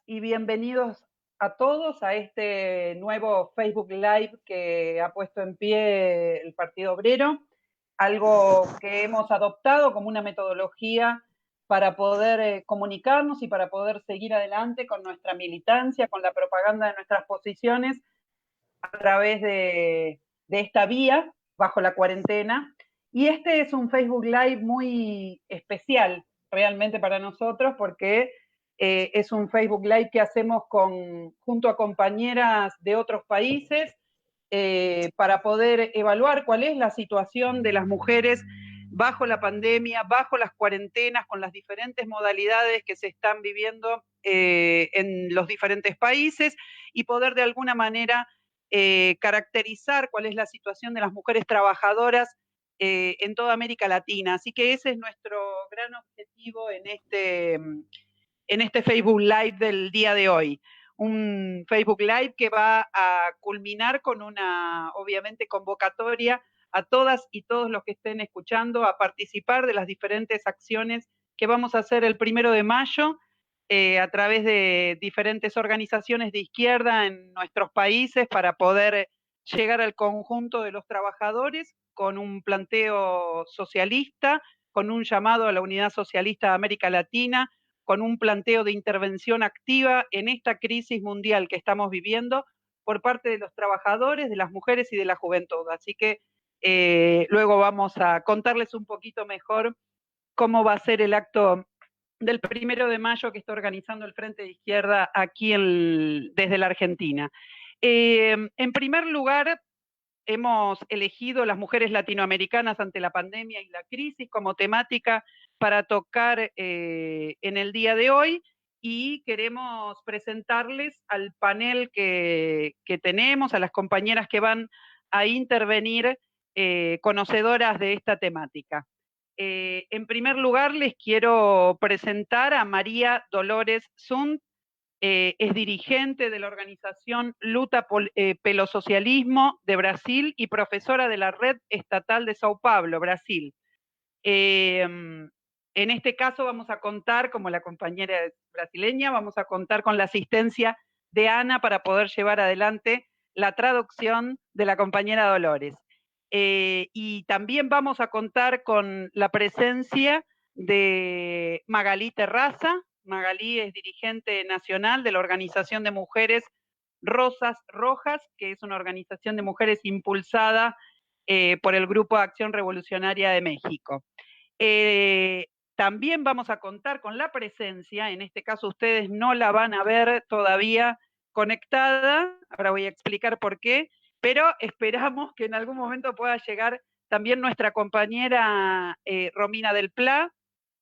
Y bienvenidos a todos a este nuevo Facebook Live que ha puesto en pie el Partido Obrero, algo que hemos adoptado como una metodología para poder comunicarnos y para poder seguir adelante con nuestra militancia, con la propaganda de nuestras posiciones a través de esta vía, bajo la cuarentena. Y este es un Facebook Live muy especial realmente para nosotros porque es un Facebook Live que hacemos junto a compañeras de otros países para poder evaluar cuál es la situación de las mujeres bajo la pandemia, bajo las cuarentenas, con las diferentes modalidades que se están viviendo en los diferentes países y poder de alguna manera caracterizar cuál es la situación de las mujeres trabajadoras en toda América Latina. Así que ese es nuestro gran objetivo en este Facebook Live del día de hoy. Un Facebook Live que va a culminar con una, obviamente, convocatoria a todas y todos los que estén escuchando a participar de las diferentes acciones que vamos a hacer el 1 de mayo a través de diferentes organizaciones de izquierda en nuestros países para poder llegar al conjunto de los trabajadores con un planteo socialista, con un llamado a la unidad socialista de América Latina, con un planteo de intervención activa en esta crisis mundial que estamos viviendo por parte de los trabajadores, de las mujeres y de la juventud. Así que luego vamos a contarles un poquito mejor cómo va a ser el acto del 1 de mayo que está organizando el Frente de Izquierda aquí desde la Argentina. En primer lugar, hemos elegido las mujeres latinoamericanas ante la pandemia y la crisis como temática para tocar en el día de hoy y queremos presentarles al panel que tenemos, a las compañeras que van a intervenir conocedoras de esta temática. En primer lugar, les quiero presentar a María Dolores Zund. Es dirigente de la organización Luta pelo Socialismo de Brasil y profesora de la Red Estatal de Sao Paulo, Brasil. En este caso vamos a contar, como la compañera brasileña, vamos a contar con la asistencia de Ana para poder llevar adelante la traducción de la compañera Dolores. Y también vamos a contar con la presencia de Magalí Terraza. Magalí es dirigente nacional de la Organización de Mujeres Rosas Rojas, que es una organización de mujeres impulsada por el Grupo de Acción Revolucionaria de México. También vamos a contar con la presencia, en este caso ustedes no la van a ver todavía conectada, ahora voy a explicar por qué, pero esperamos que en algún momento pueda llegar también nuestra compañera Romina del Pla,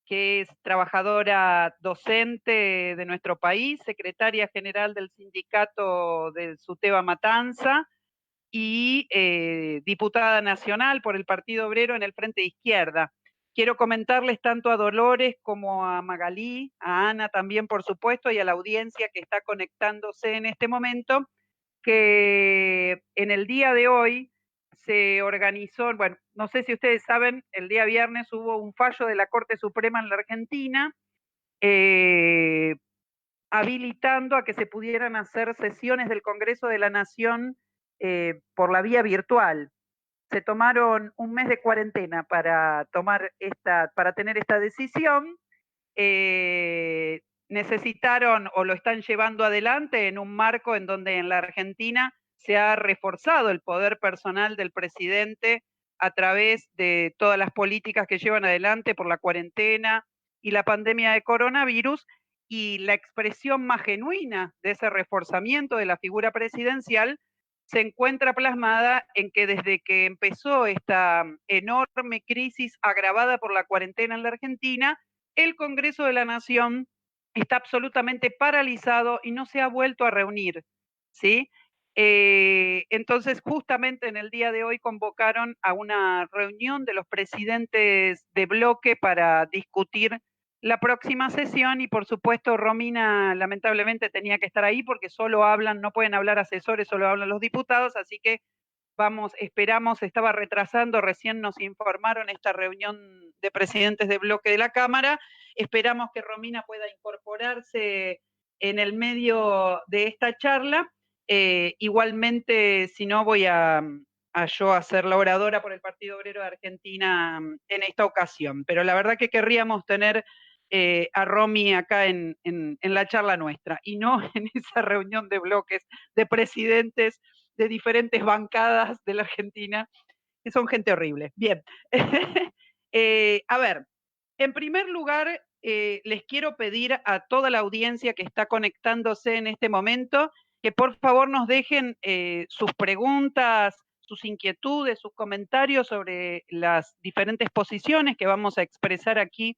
que es trabajadora docente de nuestro país, secretaria general del sindicato del SUTEBA Matanza y diputada nacional por el Partido Obrero en el Frente de Izquierda. Quiero comentarles tanto a Dolores como a Magalí, a Ana también, por supuesto, y a la audiencia que está conectándose en este momento, que en el día de hoy se organizó, bueno, no sé si ustedes saben, el día viernes hubo un fallo de la Corte Suprema en la Argentina habilitando a que se pudieran hacer sesiones del Congreso de la Nación por la vía virtual. Se tomaron un mes de cuarentena para tener esta decisión. Necesitaron o lo están llevando adelante en un marco en donde en la Argentina se ha reforzado el poder personal del presidente a través de todas las políticas que llevan adelante por la cuarentena y la pandemia de coronavirus, y la expresión más genuina de ese reforzamiento de la figura presidencial se encuentra plasmada en que desde que empezó esta enorme crisis agravada por la cuarentena en la Argentina, el Congreso de la Nación está absolutamente paralizado y no se ha vuelto a reunir, ¿sí? Entonces, justamente en el día de hoy convocaron a una reunión de los presidentes de bloque para discutir la próxima sesión y, por supuesto, Romina lamentablemente tenía que estar ahí porque solo hablan, no pueden hablar asesores, solo hablan los diputados, así que esperamos, estaba retrasando, recién nos informaron esta reunión de presidentes de bloque de la Cámara, esperamos que Romina pueda incorporarse en el medio de esta charla. Igualmente, si no, voy a yo a ser la oradora por el Partido Obrero de Argentina en esta ocasión. Pero la verdad que querríamos tener a Romy acá en la charla nuestra, y no en esa reunión de bloques de presidentes de diferentes bancadas de la Argentina, que son gente horrible. Bien. A ver, en primer lugar, les quiero pedir a toda la audiencia que está conectándose en este momento que por favor nos dejen sus preguntas, sus inquietudes, sus comentarios sobre las diferentes posiciones que vamos a expresar aquí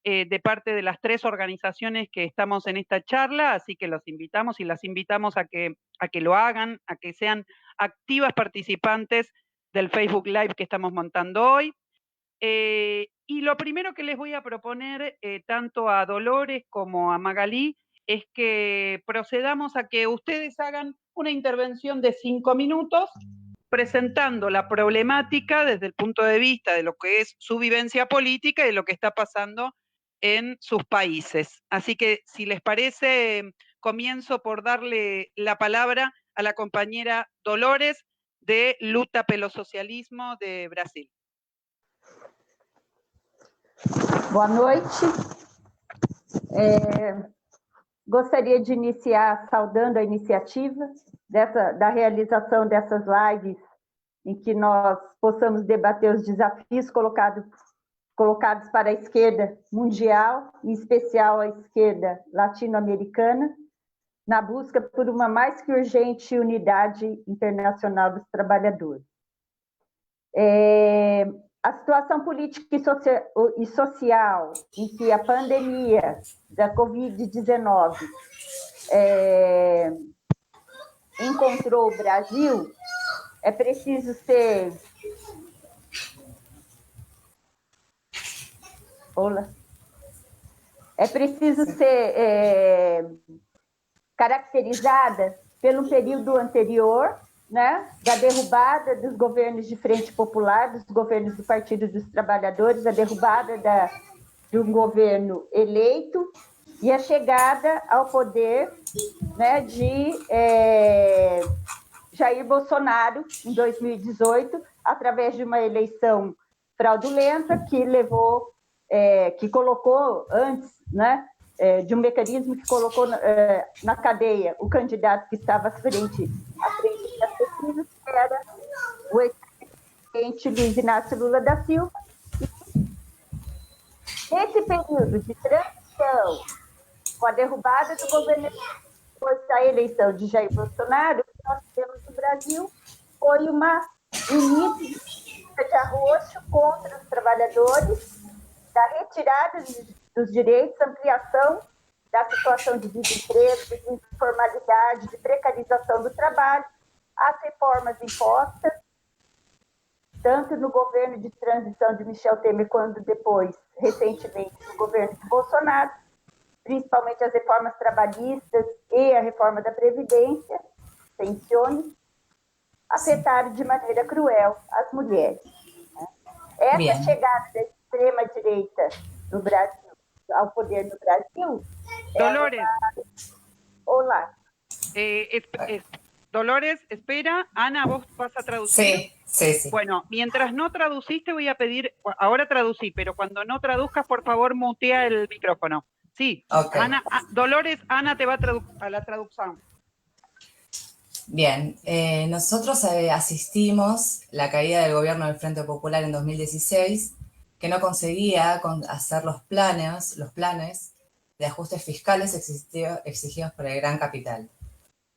de parte de las tres organizaciones que estamos en esta charla, así que los invitamos y las invitamos a que lo hagan, a que sean activas participantes del Facebook Live que estamos montando hoy. Y lo primero que les voy a proponer, tanto a Dolores como a Magalí, es que procedamos a que ustedes hagan una intervención de 5 minutos presentando la problemática desde el punto de vista de lo que es su vivencia política y de lo que está pasando en sus países. Así que, si les parece, comienzo por darle la palabra a la compañera Dolores de Luta pelo Socialismo de Brasil. Boa noite. Gostaria de iniciar saudando a iniciativa da realização dessas lives, em que nós possamos debater os desafios colocados para a esquerda mundial, em especial a esquerda latino-americana, na busca por uma mais que urgente unidade internacional dos trabalhadores. A situação política e social em que a pandemia da Covid-19 encontrou o Brasil, é preciso ser... É preciso ser caracterizada pelo período anterior, né, da derrubada dos governos de Frente Popular, dos governos do Partido dos Trabalhadores, a derrubada de um governo eleito e a chegada ao poder, né, de Jair Bolsonaro, em 2018, através de uma eleição fraudulenta que levou, que colocou antes, né, de um mecanismo que colocou na cadeia o candidato que estava à frente das pesquisas, que era o ex-presidente Luiz Inácio Lula da Silva. Nesse período de transição, com a derrubada do governo, depois da eleição de Jair Bolsonaro, o que nós temos no Brasil foi início de arroxo contra os trabalhadores, da retirada dos direitos, ampliação da situação de desemprego, de informalidade, de precarização do trabalho, as reformas impostas, tanto no governo de transição de Michel Temer, quanto depois, recentemente, no governo de Bolsonaro, principalmente as reformas trabalhistas e a reforma da Previdência, pensiones, afetaram de maneira cruel as mulheres. Essa chegada da extrema-direita no Brasil, ao poder no Brasil... Dolores. Hola. Dolores, espera. Ana, ¿vos vas a traducir? Sí. Bueno, mientras no traduciste, voy a pedir... Ahora traducí, pero cuando no traduzcas, por favor, mutea el micrófono. Sí. Okay. Ana, Dolores, Ana te va a la traducción. Bien, nosotros asistimos la caída del gobierno del Frente Popular en 2016, que no conseguía hacer los planes de ajustes fiscales exigidos por el gran capital.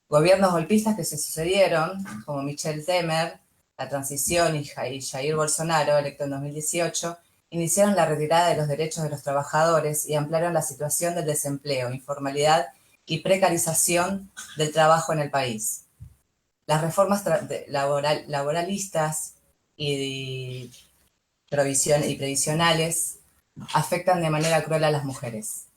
Gobiernos golpistas que se sucedieron, como Michel Temer, la transición y Jair Bolsonaro, electo en 2018, iniciaron la retirada de los derechos de los trabajadores y ampliaron la situación del desempleo, informalidad y precarización del trabajo en el país. Las reformas laboralistas y previsionales afectan de manera cruel a las mujeres.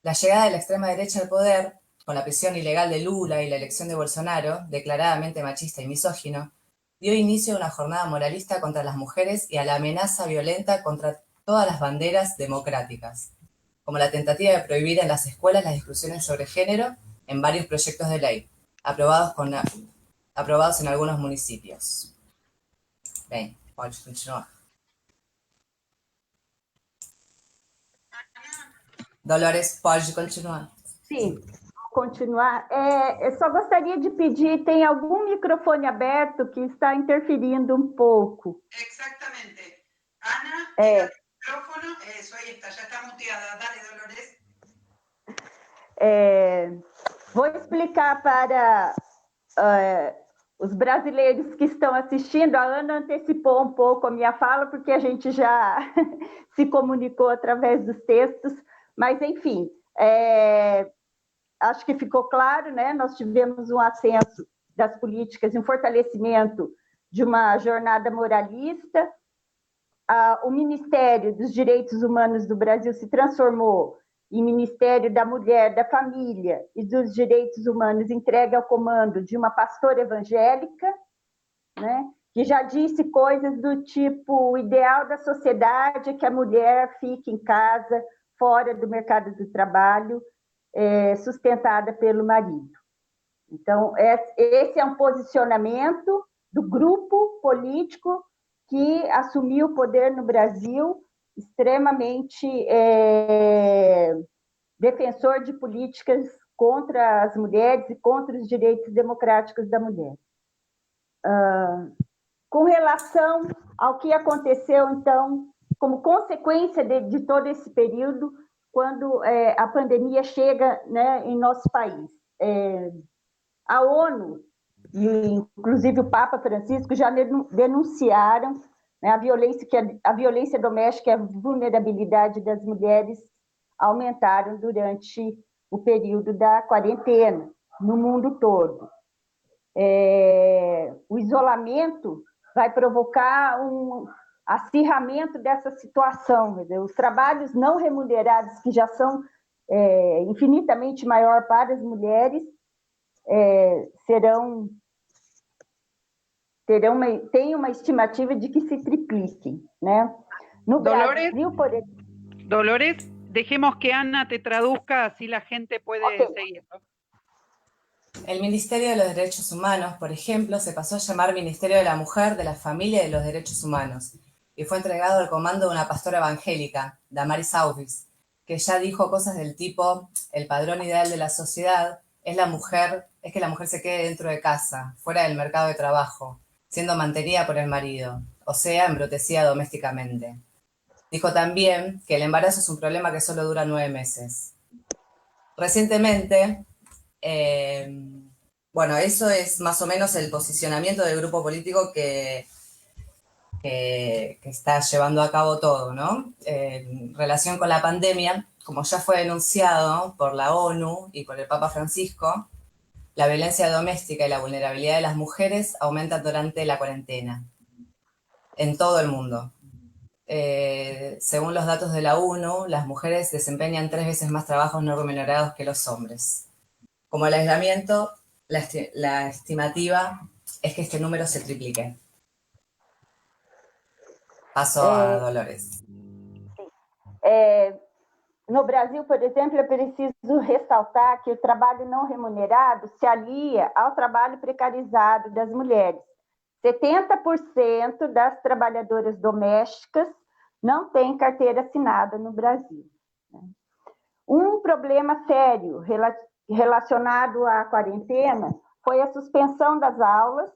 La llegada de la extrema derecha al poder, con la prisión ilegal de Lula y la elección de Bolsonaro, declaradamente machista y misógino, dio inicio a una jornada moralista contra las mujeres y a la amenaza violenta contra todas las banderas democráticas, como la tentativa de prohibir en las escuelas las discusiones sobre género en varios proyectos de ley, aprobados en algunos municipios. Bem, pode continuar. Dolores, pode continuar. Sim, vou continuar. Eu só gostaria de pedir, tem algum microfone aberto que está interferindo um pouco? Exactamente. Ana, tira el micrófono. Eso, ahí está, ya está muteada. Dale, Dolores. Vou explicar para os brasileiros que estão assistindo. A Ana antecipou um pouco a minha fala, porque a gente já se comunicou através dos textos, mas, enfim, acho que ficou claro, né? Nós tivemos um ascenso das políticas, um fortalecimento de uma jornada moralista. O Ministério dos Direitos Humanos do Brasil se transformou em Ministério da Mulher, da Família e dos Direitos Humanos, entregue ao comando de uma pastora evangélica, né, que já disse coisas do tipo: o ideal da sociedade é que a mulher fique em casa, fora do mercado do trabalho, sustentada pelo marido. Então, esse é um posicionamento do grupo político que assumiu o poder no Brasil, extremamente defensor de políticas contra as mulheres e contra os direitos democráticos da mulher. Com relação ao que aconteceu, então, como consequência de todo esse período, quando a pandemia chega, né, em nosso país. A ONU, e inclusive o Papa Francisco, já denunciaram, né, a violência doméstica e a vulnerabilidade das mulheres aumentaram durante o período da quarentena, no mundo todo. O isolamento vai provocar um acirramento dessa situação. Quer dizer, os trabalhos não remunerados, que já são infinitamente maior para as mulheres, tem uma estimativa de que se tripliquem, né? No Dolores, Brasil, por exemplo... Dolores, dejemos que Ana te traduzca, así la gente puede seguir. El Ministerio de los Derechos Humanos, por ejemplo, se pasó a llamar Ministerio de la Mujer, de la Familia y de los Derechos Humanos, y fue entregado al comando de una pastora evangélica, Damaris Aubis, que ya dijo cosas del tipo: el padrón ideal de la sociedad es que la mujer se quede dentro de casa, fuera del mercado de trabajo, siendo mantenida por el marido, o sea, embrutecida domésticamente. Dijo también que el embarazo es un problema que solo dura 9 meses. Recientemente, bueno, eso es más o menos el posicionamiento del grupo político que está llevando a cabo todo, ¿no? En relación con la pandemia, como ya fue denunciado por la ONU y por el Papa Francisco, la violencia doméstica y la vulnerabilidad de las mujeres aumentan durante la cuarentena en todo el mundo. Según los datos de la ONU, las mujeres desempeñan 3 veces más trabajos no remunerados que los hombres. Como el aislamiento, la estimativa es que este número se triplique. Paso a Dolores. No Brasil, por exemplo, é preciso ressaltar que o trabalho não remunerado se alia ao trabalho precarizado das mulheres. 70% das trabalhadoras domésticas não têm carteira assinada no Brasil. Um problema sério relacionado à quarentena foi a suspensão das aulas,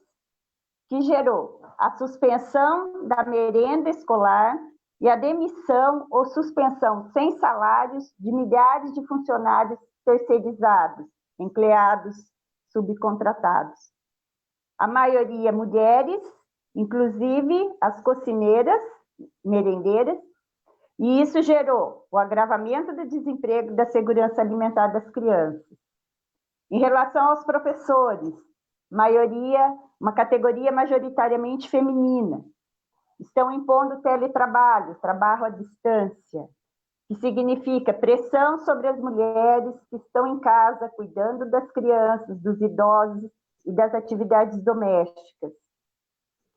que gerou a suspensão da merenda escolar e a demissão ou suspensão sem salários de milhares de funcionários terceirizados, empleados subcontratados. A maioria mulheres, inclusive as cozinheiras, merendeiras, e isso gerou o agravamento do desemprego e da segurança alimentar das crianças. Em relação aos professores, uma categoria majoritariamente feminina, estão impondo teletrabalho, trabalho à distância, que significa pressão sobre as mulheres que estão em casa cuidando das crianças, dos idosos e das atividades domésticas.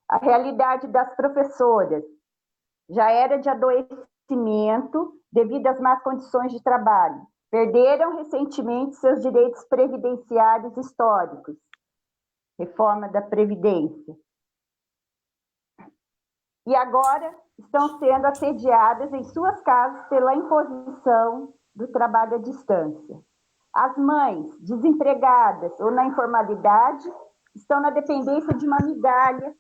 A realidade das professoras já era de adoecimento devido às más condições de trabalho. Perderam recentemente seus direitos previdenciários históricos, reforma da Previdência. E agora estão sendo assediadas em suas casas pela imposição do trabalho à distância. As mães desempregadas ou na informalidade estão na dependência de uma migalha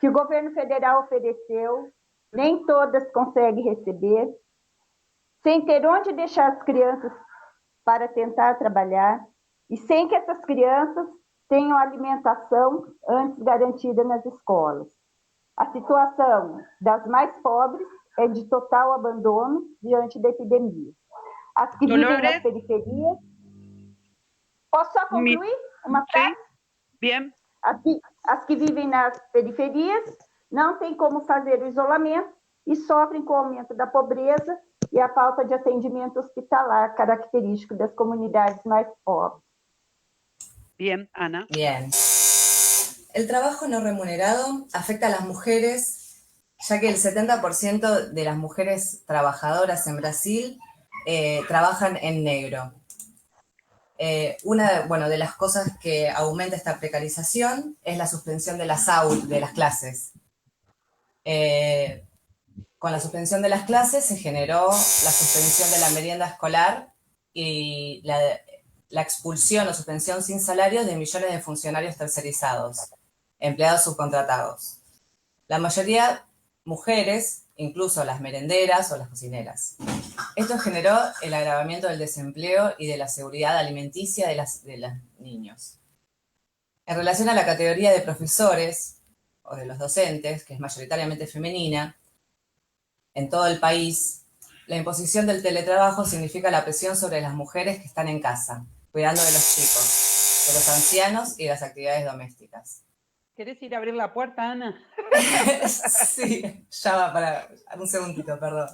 que o governo federal ofereceu, nem todas conseguem receber, sem ter onde deixar as crianças para tentar trabalhar e sem que essas crianças tenham alimentação antes garantida nas escolas. A situação das mais pobres é de total abandono diante da epidemia. As que vivem nas periferias... Posso só concluir uma frase? Bien. As que vivem nas periferias não têm como fazer o isolamento e sofrem com o aumento da pobreza y a falta de atendimiento hospitalar característico de las comunidades más pobres. Bien, Ana. Bien. El trabajo no remunerado afecta a las mujeres, ya que el 70% de las mujeres trabajadoras en Brasil trabajan en negro. Una de las cosas que aumenta esta precarización es la suspensión de las clases. Con la suspensión de las clases se generó la suspensión de la merienda escolar y la expulsión o suspensión sin salarios de millones de funcionarios tercerizados, empleados subcontratados. La mayoría mujeres, incluso las merenderas o las cocineras. Esto generó el agravamiento del desempleo y de la seguridad alimenticia de los niños. En relación a la categoría de profesores o de los docentes, que es mayoritariamente femenina, en todo el país, la imposición del teletrabajo significa la presión sobre las mujeres que están en casa, cuidando de los chicos, de los ancianos y de las actividades domésticas. ¿Querés ir a abrir la puerta, Ana? Sí, ya va, para un segundito, perdón.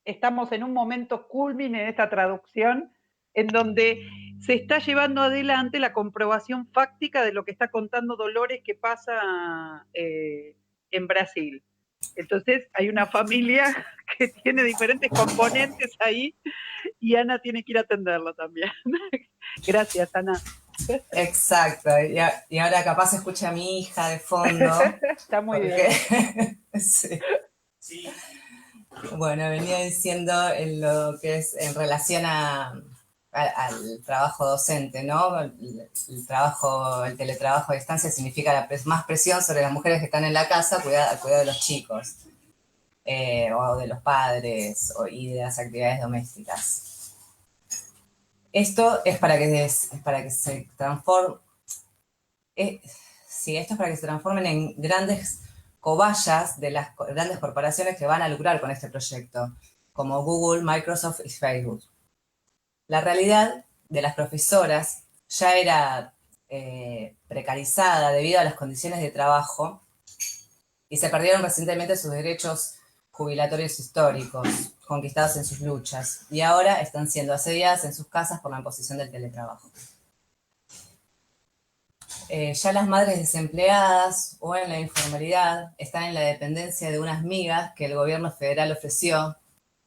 Estamos en un momento culmine en esta traducción, en donde se está llevando adelante la comprobación fáctica de lo que está contando Dolores que pasa en Brasil. Entonces hay una familia que tiene diferentes componentes ahí y Ana tiene que ir a atenderlo también. Gracias, Ana. Exacto, y ahora capaz se escucha a mi hija de fondo. Está muy bien. Sí. Sí. Bueno, venía diciendo en lo que es en relación al trabajo docente, ¿no? El teletrabajo a distancia significa más presión sobre las mujeres que están en la casa, cuidado de los chicos, o de los padres, y de las actividades domésticas. Esto es para que se transformen en grandes cobayas de las grandes corporaciones que van a lucrar con este proyecto, como Google, Microsoft y Facebook. La realidad de las profesoras ya era precarizada debido a las condiciones de trabajo y se perdieron recientemente sus derechos jubilatorios históricos, conquistados en sus luchas, y ahora están siendo asediadas en sus casas por la imposición del teletrabajo. Ya las madres desempleadas o en la informalidad están en la dependencia de unas migas que el gobierno federal ofreció,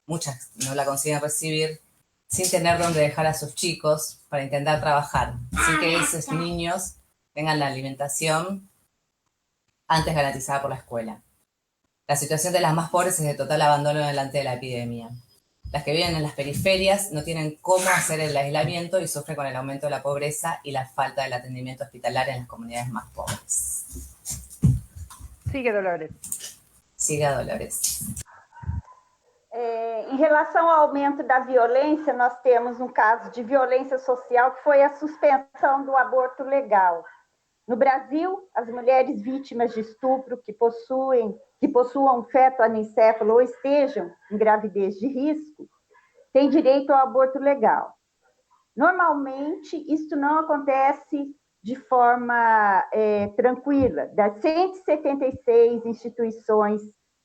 muchas no la consiguen recibir, sin tener dónde dejar a sus chicos para intentar trabajar, sin que esos niños tengan la alimentación antes garantizada por la escuela. La situación de las más pobres es de total abandono delante de la epidemia. Las que viven en las periferias no tienen cómo hacer el aislamiento y sufren con el aumento de la pobreza y la falta del atendimiento hospitalario en las comunidades más pobres. Sigue, Dolores. Siga, Dolores. Em relação ao aumento da violência, nós temos um caso de violência social que foi a suspensão do aborto legal. No Brasil, as mulheres vítimas de estupro que possuam feto anencefalo ou estejam em gravidez de risco têm direito ao aborto legal. Normalmente, isso não acontece de forma tranquila. Das 176 instituições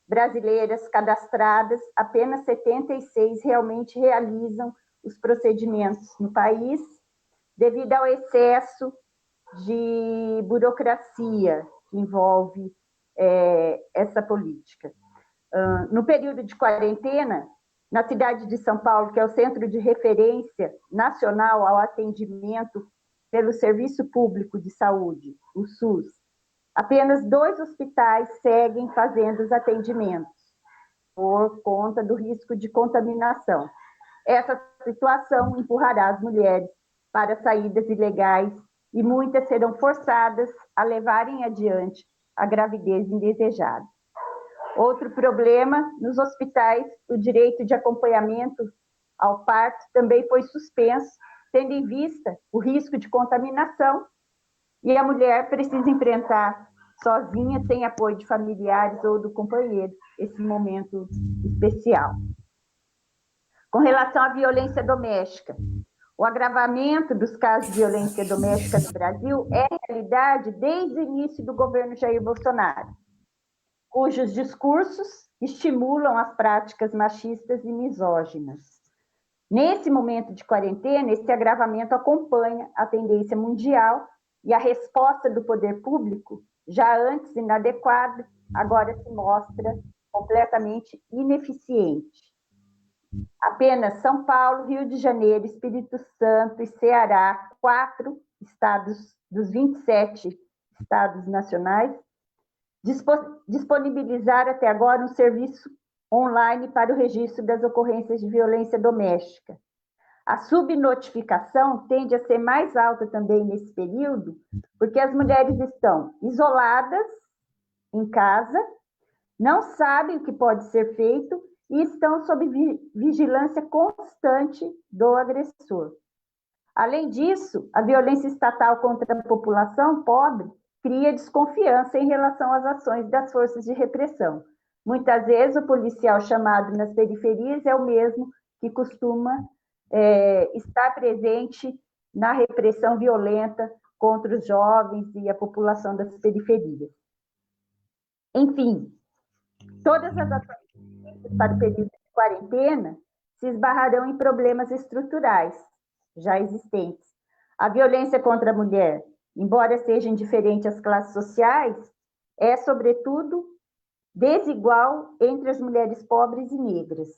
brasileiras cadastradas, apenas 76 realmente realizam os procedimentos no país, devido ao excesso de burocracia que envolve essa política. No período de quarentena, na cidade de São Paulo, que é o centro de referência nacional ao atendimento pelo Serviço Público de Saúde, o SUS, apenas 2 hospitais seguem fazendo os atendimentos por conta do risco de contaminação. Essa situação empurrará as mulheres para saídas ilegais e muitas serão forçadas a levarem adiante a gravidez indesejada. Outro problema, nos hospitais, o direito de acompanhamento ao parto também foi suspenso, tendo em vista o risco de contaminação, e a mulher precisa enfrentar sozinha, sem apoio de familiares ou do companheiro, esse momento especial. Com relação à violência doméstica, o agravamento dos casos de violência doméstica no Brasil é realidade desde o início do governo Jair Bolsonaro, cujos discursos estimulam as práticas machistas e misóginas. Nesse momento de quarentena, esse agravamento acompanha a tendência mundial e a resposta do poder público, já antes inadequada, agora se mostra completamente ineficiente. Apenas São Paulo, Rio de Janeiro, Espírito Santo e Ceará, 4 estados dos 27 estados nacionais, disponibilizaram até agora um serviço online para o registro das ocorrências de violência doméstica. A subnotificação tende a ser mais alta também nesse período, porque as mulheres estão isoladas em casa, não sabem o que pode ser feito e estão sob vigilância constante do agressor. Além disso, a violência estatal contra a população pobre cria desconfiança em relação às ações das forças de repressão. Muitas vezes, o policial chamado nas periferias é o mesmo que costuma estar presente na repressão violenta contra os jovens e a população das periferias. Enfim, todas as ações para o período de quarentena se esbarrarão em problemas estruturais já existentes. A violência contra a mulher, embora seja indiferente às classes sociais, é, sobretudo, desigual entre as mulheres pobres e negras,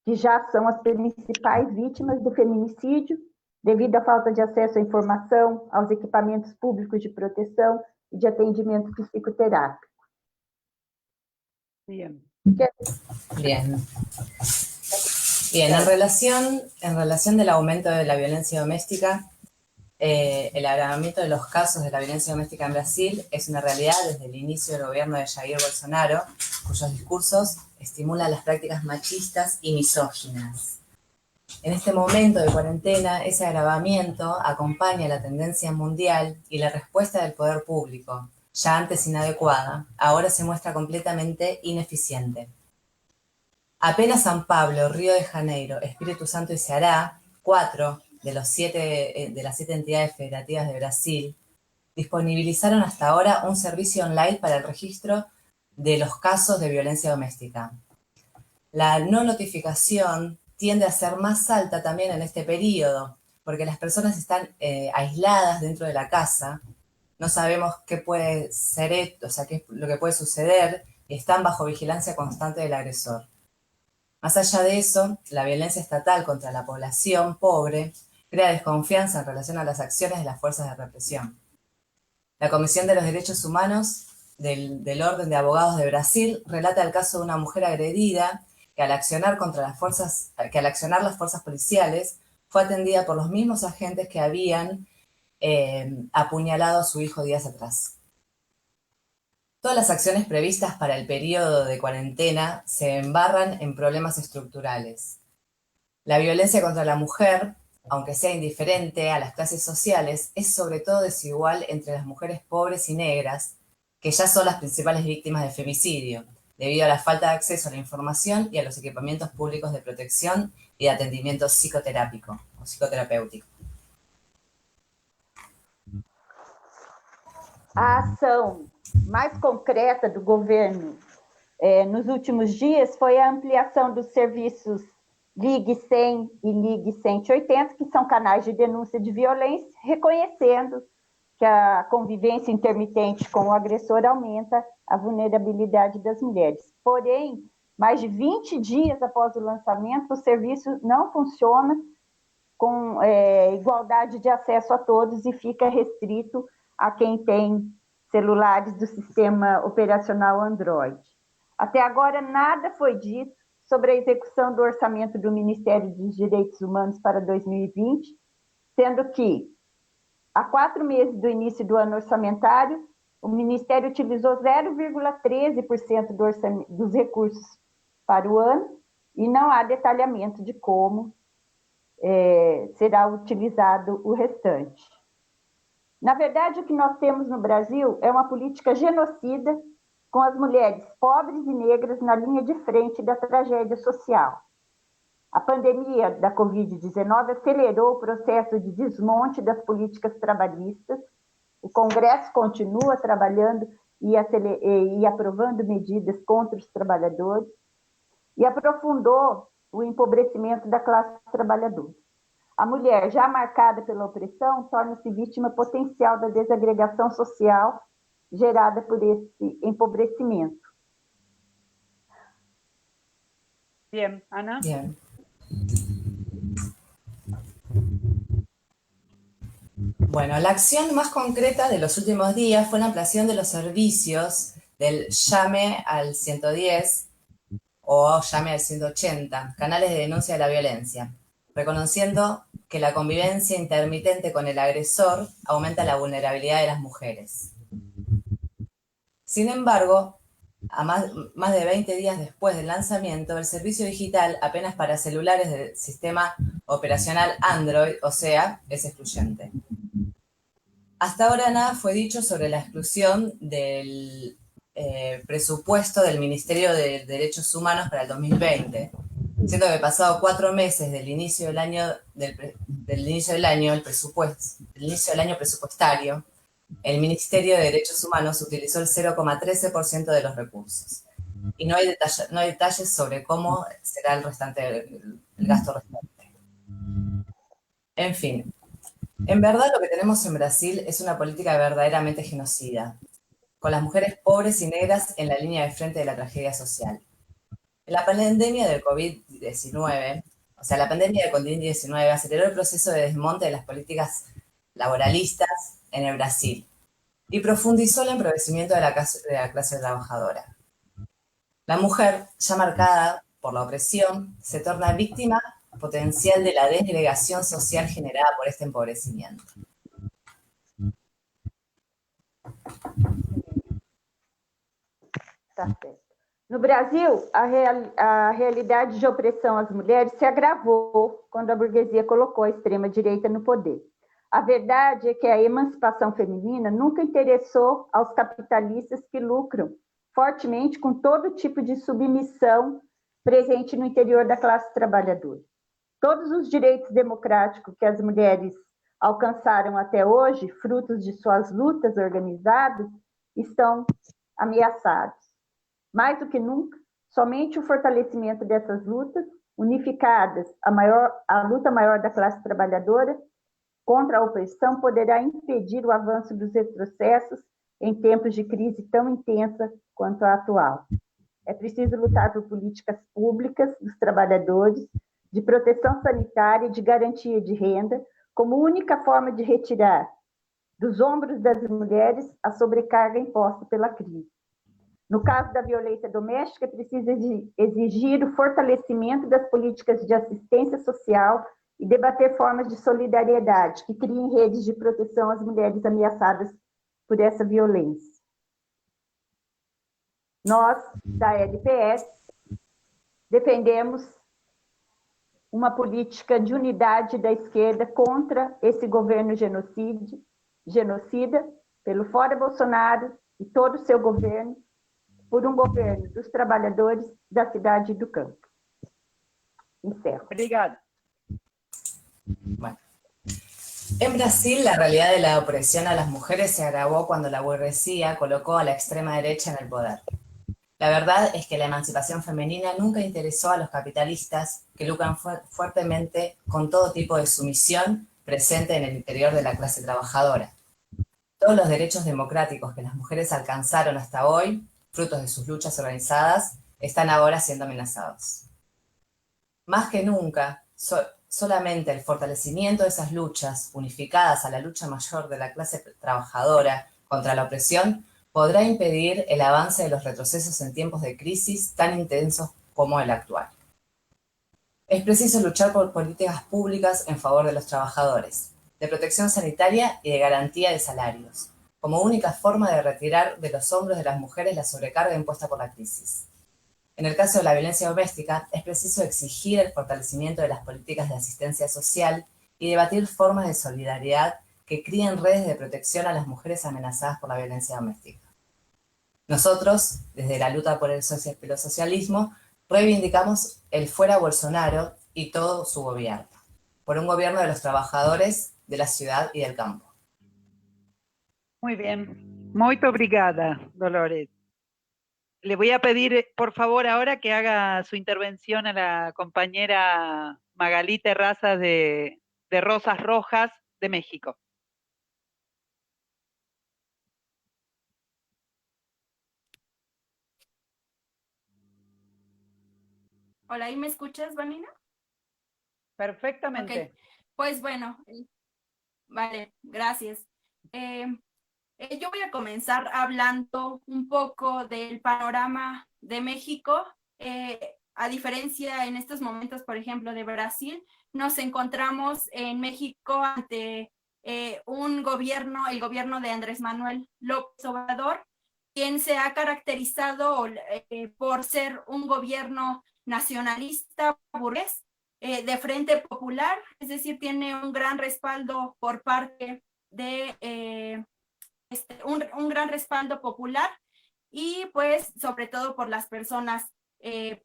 que já são as principais vítimas do feminicídio, devido à falta de acesso à informação, aos equipamentos públicos de proteção e de atendimento psicoterápico. Bien. Bien, en relación del aumento de la violencia doméstica, el agravamiento de los casos de la violencia doméstica en Brasil es una realidad desde el inicio del gobierno de Jair Bolsonaro, cuyos discursos estimulan las prácticas machistas y misóginas. En este momento de cuarentena, ese agravamiento acompaña la tendencia mundial y la respuesta del poder público, ya antes inadecuada, ahora se muestra completamente ineficiente. Apenas San Pablo, Río de Janeiro, Espíritu Santo y Ceará, 4 de las 7 entidades federativas de Brasil, disponibilizaron hasta ahora un servicio online para el registro de los casos de violencia doméstica. La no notificación tiende a ser más alta también en este periodo, porque las personas están aisladas dentro de la casa, no sabemos qué puede ser, o sea, qué es lo que puede suceder, y están bajo vigilancia constante del agresor. Más allá de eso, la violencia estatal contra la población pobre crea desconfianza en relación a las acciones de las fuerzas de represión. La Comisión de los Derechos Humanos del Orden de Abogados de Brasil relata el caso de una mujer agredida que al accionar las fuerzas policiales fue atendida por los mismos agentes que habían apuñalado a su hijo días atrás. Todas las acciones previstas para el periodo de cuarentena se embarran en problemas estructurales. La violencia contra la mujer, aunque sea indiferente a las clases sociales, es sobre todo desigual entre las mujeres pobres y negras, que ya son las principales víctimas de femicidio, debido a la falta de acceso a la información y a los equipamientos públicos de protección y de atendimiento psicoterápico o psicoterapêutico. A ação mais concreta do governo nos últimos dias foi a ampliação dos serviços Ligue 100 e Ligue 180, que são canais de denúncia de violência, reconhecendo que a convivência intermitente com o agressor aumenta a vulnerabilidade das mulheres. Porém, mais de 20 dias após o lançamento, o serviço não funciona com igualdade de acesso a todos e fica restrito a quem tem celulares do sistema operacional Android. Até agora, nada foi dito sobre a execução do orçamento do Ministério dos Direitos Humanos para 2020, sendo que, há 4 meses do início do ano orçamentário, o Ministério utilizou 0,13% dos recursos para o ano e não há detalhamento de como será utilizado o restante. Na verdade, o que nós temos no Brasil é uma política genocida com as mulheres pobres e negras na linha de frente da tragédia social. A pandemia da Covid-19 acelerou o processo de desmonte das políticas trabalhistas. O Congresso continua trabalhando e aprovando medidas contra os trabalhadores e aprofundou o empobrecimento da classe trabalhadora. A mulher, já marcada pela opressão, torna-se vítima potencial da desagregação social gerada por esse empobrecimiento. Bien, Ana. Bien. Bueno, la acción más concreta de los últimos días fue la ampliación de los servicios del llame al 110 o llame al 180, canales de denuncia de la violencia, reconociendo que la convivencia intermitente con el agresor aumenta la vulnerabilidad de las mujeres. Sin embargo, a más de 20 días después del lanzamiento, el servicio digital apenas para celulares del sistema operacional Android, o sea, es excluyente. Hasta ahora nada fue dicho sobre la exclusión del presupuesto del Ministerio de Derechos Humanos para el 2020, siendo que pasado 4 meses del inicio del año presupuestario, el Ministerio de Derechos Humanos utilizó el 0,13% de los recursos. Y no hay detalles sobre cómo será el gasto restante. En fin, en verdad lo que tenemos en Brasil es una política verdaderamente genocida, con las mujeres pobres y negras en la línea de frente de la tragedia social. La pandemia del COVID-19, aceleró el proceso de desmonte de las políticas laboralistas en el Brasil y profundizó el empobrecimiento de la clase trabajadora. La mujer, ya marcada por la opresión, se torna víctima potencial de la desgregación social generada por este empobrecimiento. Tá certo. No Brasil, a realidade de opressão às mulheres se agravou quando a burguesia colocou a extrema-direita no poder. A verdade é que a emancipação feminina nunca interessou aos capitalistas que lucram fortemente com todo tipo de submissão presente no interior da classe trabalhadora. Todos os direitos democráticos que as mulheres alcançaram até hoje, frutos de suas lutas organizadas, estão ameaçados. Mais do que nunca, somente o fortalecimento dessas lutas, unificadas a luta maior da classe trabalhadora contra a opressão, poderá impedir o avanço dos retrocessos em tempos de crise tão intensa quanto a atual. É preciso lutar por políticas públicas dos trabalhadores, de proteção sanitária e de garantia de renda, como única forma de retirar dos ombros das mulheres a sobrecarga imposta pela crise. No caso da violência doméstica, é preciso exigir o fortalecimento das políticas de assistência social e debater formas de solidariedade que criem redes de proteção às mulheres ameaçadas por essa violência. Nós, da LPS, defendemos uma política de unidade da esquerda contra esse governo genocida, pelo Fora Bolsonaro e todo o seu governo, por um governo dos trabalhadores da cidade e do campo. Encerro. Obrigada. Bueno. En Brasil, la realidad de la opresión a las mujeres se agravó cuando la burguesía colocó a la extrema derecha en el poder. La verdad es que la emancipación femenina nunca interesó a los capitalistas que lucran fuertemente con todo tipo de sumisión presente en el interior de la clase trabajadora. Todos los derechos democráticos que las mujeres alcanzaron hasta hoy, frutos de sus luchas organizadas, están ahora siendo amenazados. Más que nunca, solamente el fortalecimiento de esas luchas, unificadas a la lucha mayor de la clase trabajadora contra la opresión, podrá impedir el avance de los retrocesos en tiempos de crisis tan intensos como el actual. Es preciso luchar por políticas públicas en favor de los trabajadores, de protección sanitaria y de garantía de salarios, como única forma de retirar de los hombros de las mujeres la sobrecarga impuesta por la crisis. En el caso de la violencia doméstica, es preciso exigir el fortalecimiento de las políticas de asistencia social y debatir formas de solidaridad que críen redes de protección a las mujeres amenazadas por la violencia doméstica. Nosotros, desde la lucha por el socialismo, reivindicamos el fuera Bolsonaro y todo su gobierno, por un gobierno de los trabajadores de la ciudad y del campo. Muy bien. Muy obrigada, Dolores. Le voy a pedir, por favor, ahora que haga su intervención a la compañera Magalí Terrazas de Rosas Rojas de México. Hola, ¿y me escuchas, Vanina? Perfectamente. Ok, pues bueno, vale, gracias. Yo voy a comenzar hablando un poco del panorama de México. A diferencia en estos momentos, por ejemplo, de Brasil, nos encontramos en México ante un gobierno, el gobierno de Andrés Manuel López Obrador, quien se ha caracterizado por ser un gobierno nacionalista burgués de Frente Popular, es decir, tiene un gran respaldo por parte de un gran respaldo popular y pues sobre todo por las personas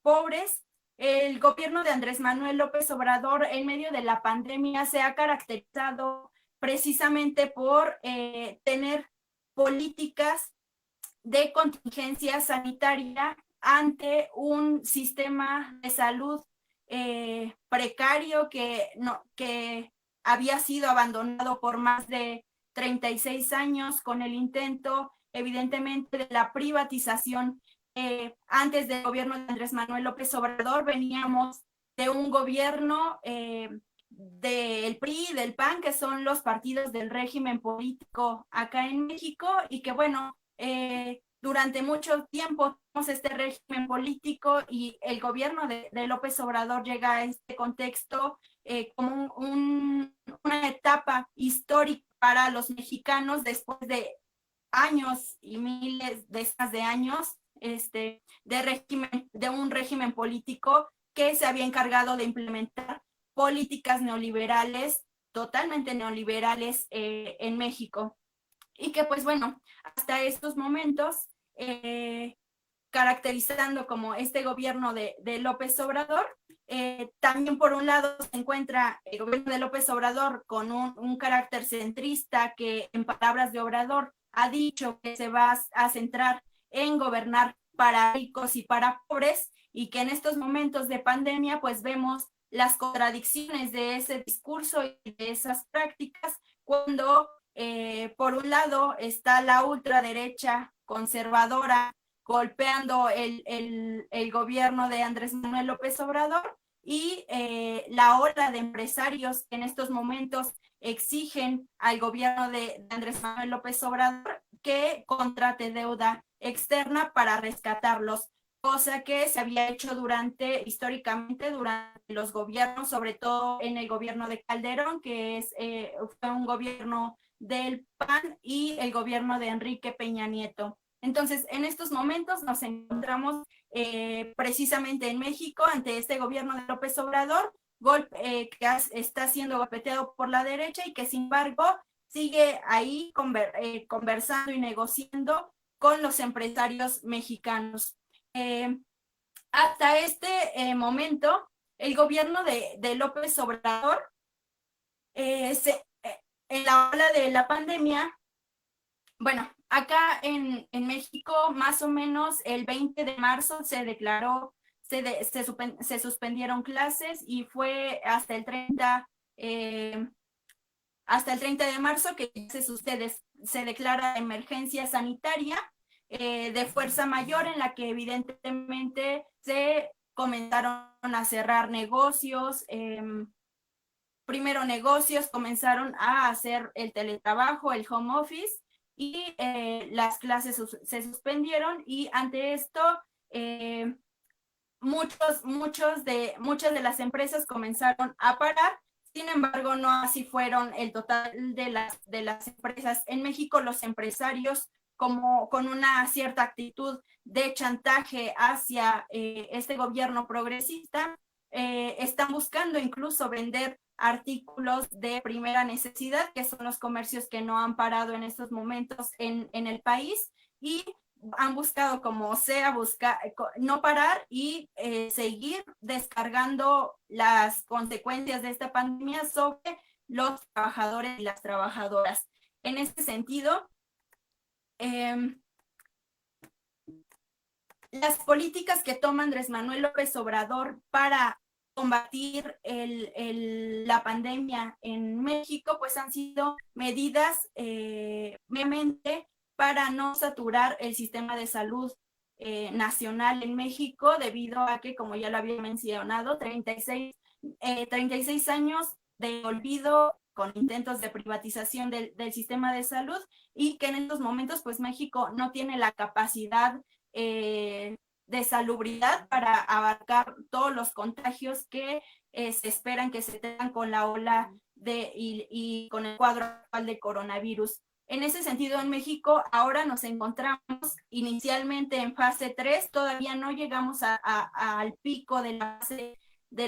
pobres. El gobierno de Andrés Manuel López Obrador en medio de la pandemia se ha caracterizado precisamente por tener políticas de contingencia sanitaria ante un sistema de salud precario que había sido abandonado por más de 36 años con el intento, evidentemente, de la privatización. Antes del gobierno de Andrés Manuel López Obrador veníamos de un gobierno del PRI, del PAN, que son los partidos del régimen político acá en México, y que bueno, durante mucho tiempo tenemos este régimen político y el gobierno de López Obrador llega a este contexto como una etapa histórica para los mexicanos después de años y miles de años de un régimen político que se había encargado de implementar políticas neoliberales, totalmente neoliberales en México. Y que pues bueno, hasta estos momentos, caracterizando como este gobierno de López Obrador, también por un lado se encuentra el gobierno de López Obrador con un carácter centrista que en palabras de Obrador ha dicho que se va a centrar en gobernar para ricos y para pobres, y que en estos momentos de pandemia pues vemos las contradicciones de ese discurso y de esas prácticas cuando por un lado está la ultraderecha conservadora golpeando el gobierno de Andrés Manuel López Obrador y la ola de empresarios que en estos momentos exigen al gobierno de Andrés Manuel López Obrador que contrate deuda externa para rescatarlos, cosa que se había hecho históricamente durante los gobiernos, sobre todo en el gobierno de Calderón, que fue un gobierno del PAN, y el gobierno de Enrique Peña Nieto. Entonces, en estos momentos nos encontramos precisamente en México ante este gobierno de López Obrador, que está siendo golpeteado por la derecha y que sin embargo sigue ahí conversando y negociando con los empresarios mexicanos. Hasta este momento, el gobierno de López Obrador, en la ola de la pandemia, bueno, acá en México, más o menos el 20 de marzo se declaró, se suspendieron clases y fue hasta el 30 hasta el 30 de marzo, que se declara emergencia sanitaria de fuerza mayor, en la que evidentemente se comenzaron a cerrar negocios. Primero negocios comenzaron a hacer el teletrabajo, el home office, y las clases se suspendieron, y ante esto muchas de las empresas comenzaron a parar. Sin embargo, no así fueron el total de las empresas. En México, los empresarios, como con una cierta actitud de chantaje hacia este gobierno progresista, están buscando incluso vender artículos de primera necesidad, que son los comercios que no han parado en estos momentos en el país, y han buscado como sea no parar y seguir descargando las consecuencias de esta pandemia sobre los trabajadores y las trabajadoras. En este sentido, las políticas que toma Andrés Manuel López Obrador para combatir la pandemia en México, pues han sido medidas obviamente para no saturar el sistema de salud nacional en México, debido a que, como ya lo había mencionado, 36 años de olvido con intentos de privatización del sistema de salud, y que en estos momentos pues México no tiene la capacidad de salubridad para abarcar todos los contagios que se esperan que se tengan con la ola y con el cuadro actual de coronavirus. En ese sentido, en México ahora nos encontramos inicialmente en fase 3, todavía no llegamos al pico de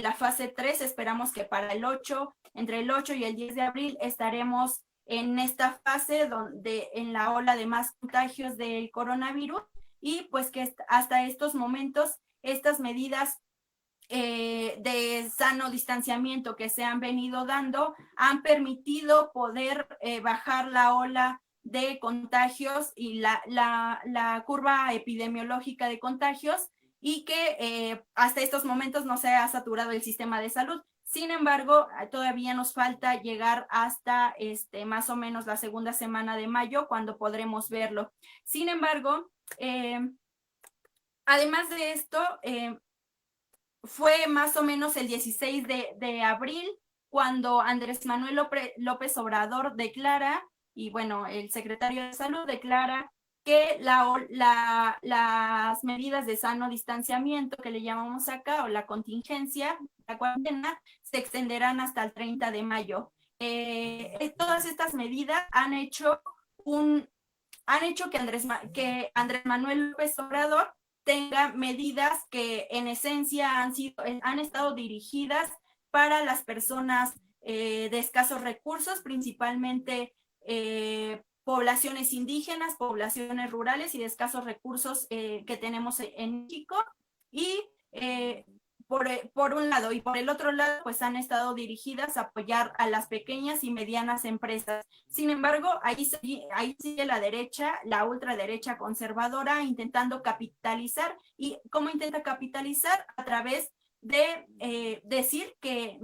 la fase 3, esperamos que para entre el 8 y el 10 de abril estaremos en esta fase en la ola de más contagios del coronavirus, y pues que hasta estos momentos estas medidas de sano distanciamiento que se han venido dando han permitido poder bajar la ola de contagios y la curva epidemiológica de contagios, y que hasta estos momentos no se ha saturado el sistema de salud. Sin embargo, todavía nos falta llegar hasta más o menos la segunda semana de mayo, cuando podremos verlo. Sin embargo, además de esto, fue más o menos el 16 de abril cuando Andrés Manuel López Obrador declara, y bueno, el secretario de Salud declara que las medidas de sano distanciamiento que le llamamos acá, o la contingencia, la cuarentena, se extenderán hasta el 30 de mayo. Todas estas medidas han hecho que Andrés Manuel López Obrador tenga medidas que en esencia han estado dirigidas para las personas de escasos recursos, principalmente poblaciones indígenas, poblaciones rurales y de escasos recursos que tenemos en México. Y por un lado, y por el otro lado, pues han estado dirigidas a apoyar a las pequeñas y medianas empresas. Sin embargo, ahí sigue la derecha, la ultraderecha conservadora, intentando capitalizar. ¿Y cómo intenta capitalizar? A través de decir que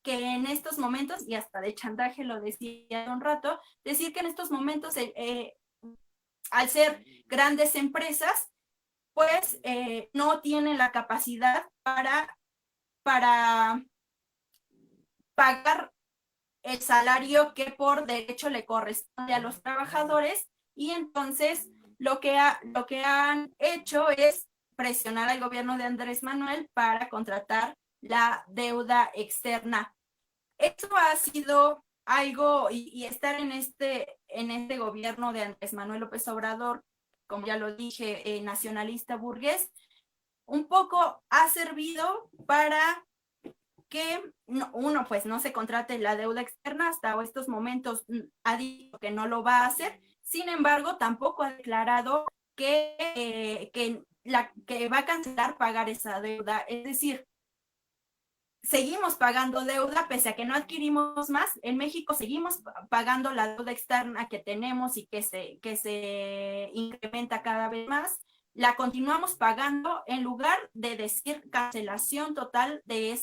en estos momentos, y hasta de chantaje lo decía hace un rato, decir que en estos momentos, al ser grandes empresas, pues no tienen la capacidad para pagar el salario que por derecho le corresponde a los trabajadores, y entonces lo que han hecho es presionar al gobierno de Andrés Manuel para contratar la deuda externa. Eso ha sido algo, y estar en este gobierno de Andrés Manuel López Obrador, como ya lo dije, nacionalista burgués, un poco ha servido para que uno pues no se contrate la deuda externa. Hasta estos momentos ha dicho que no lo va a hacer. Sin embargo, tampoco ha declarado que va a cancelar pagar esa deuda. Es decir, seguimos pagando deuda pese a que no adquirimos más. En México seguimos pagando la deuda externa que tenemos y que se incrementa cada vez más. La continuamos pagando, en lugar de decir cancelación total de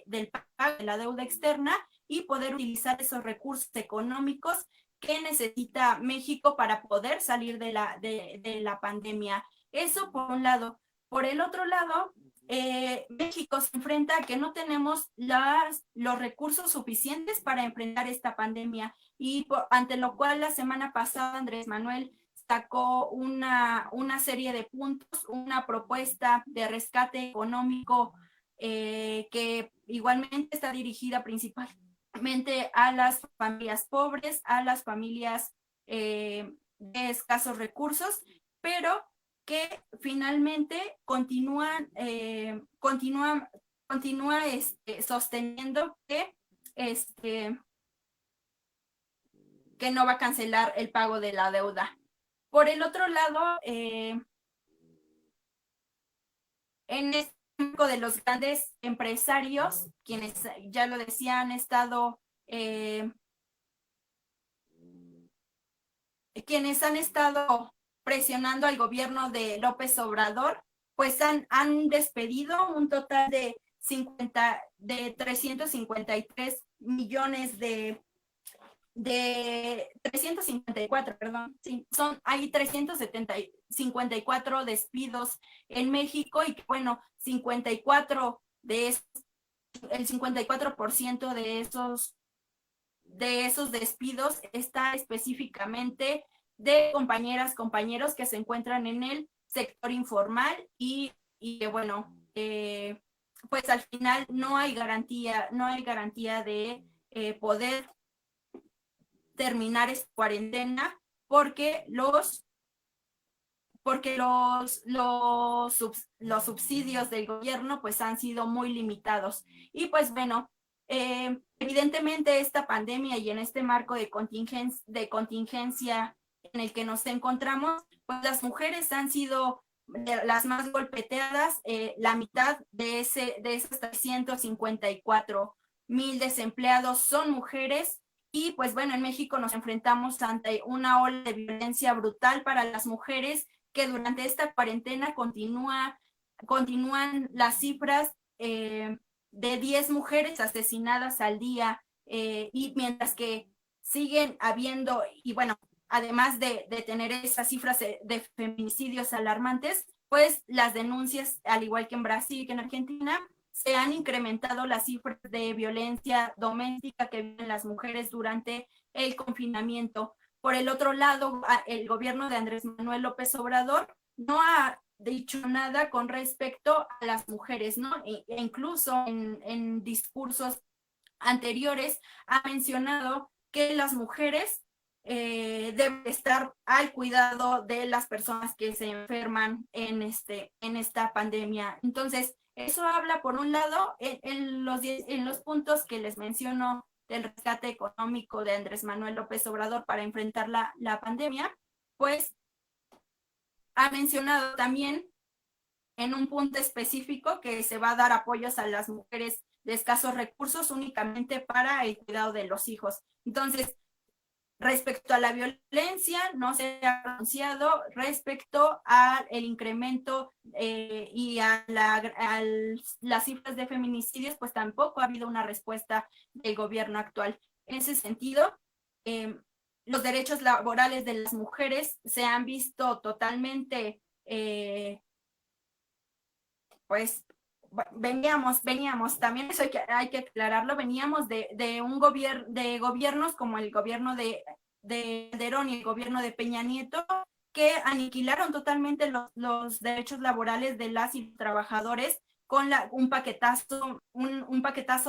del pago de la deuda externa, y poder utilizar esos recursos económicos que necesita México para poder salir de la pandemia. Eso por un lado. Por el otro lado, México se enfrenta a que no tenemos los recursos suficientes para enfrentar esta pandemia y ante lo cual la semana pasada Andrés Manuel sacó una serie de puntos, una propuesta de rescate económico que igualmente está dirigida principalmente a las familias pobres, a las familias de escasos recursos, pero que finalmente continúa sosteniendo que no va a cancelar el pago de la deuda. Por el otro lado, en este marco de los grandes empresarios, quienes ya lo decía, han estado presionando al gobierno de López Obrador, pues han despedido un total de 353 millones de 354, perdón, sí, hay 354 despidos en México y que bueno, el 54% de esos despidos está específicamente de compañeros que se encuentran en el sector informal y que bueno, pues al final no hay garantía de poder terminar esta cuarentena porque los subsidios del gobierno pues han sido muy limitados. Y pues bueno, evidentemente esta pandemia y en este marco de contingencia en el que nos encontramos, pues las mujeres han sido las más golpeteadas, la mitad de esos 354,000 desempleados son mujeres. Y pues bueno, en México nos enfrentamos ante una ola de violencia brutal para las mujeres que durante esta cuarentena continúan las cifras de 10 mujeres asesinadas al día y mientras que siguen habiendo, y bueno, además de tener esas cifras de feminicidios alarmantes, pues las denuncias, al igual que en Brasil y que en Argentina, se han incrementado las cifras de violencia doméstica que viven las mujeres durante el confinamiento. Por el otro lado, el gobierno de Andrés Manuel López Obrador no ha dicho nada con respecto a las mujeres, ¿no? Incluso en discursos anteriores ha mencionado que las mujeres deben estar al cuidado de las personas que se enferman en esta pandemia. Entonces, eso habla, por un lado, en los puntos que les menciono del rescate económico de Andrés Manuel López Obrador para enfrentar la pandemia, pues ha mencionado también en un punto específico que se va a dar apoyos a las mujeres de escasos recursos únicamente para el cuidado de los hijos. Entonces, respecto a la violencia, no se ha pronunciado. Respecto al incremento y a las cifras de feminicidios, pues tampoco ha habido una respuesta del gobierno actual. En ese sentido, los derechos laborales de las mujeres se han visto totalmente, pues, veníamos, también eso hay que aclararlo, veníamos de gobiernos como el gobierno de Calderón y el gobierno de Peña Nieto, que aniquilaron totalmente los derechos laborales de las y trabajadores con un paquetazo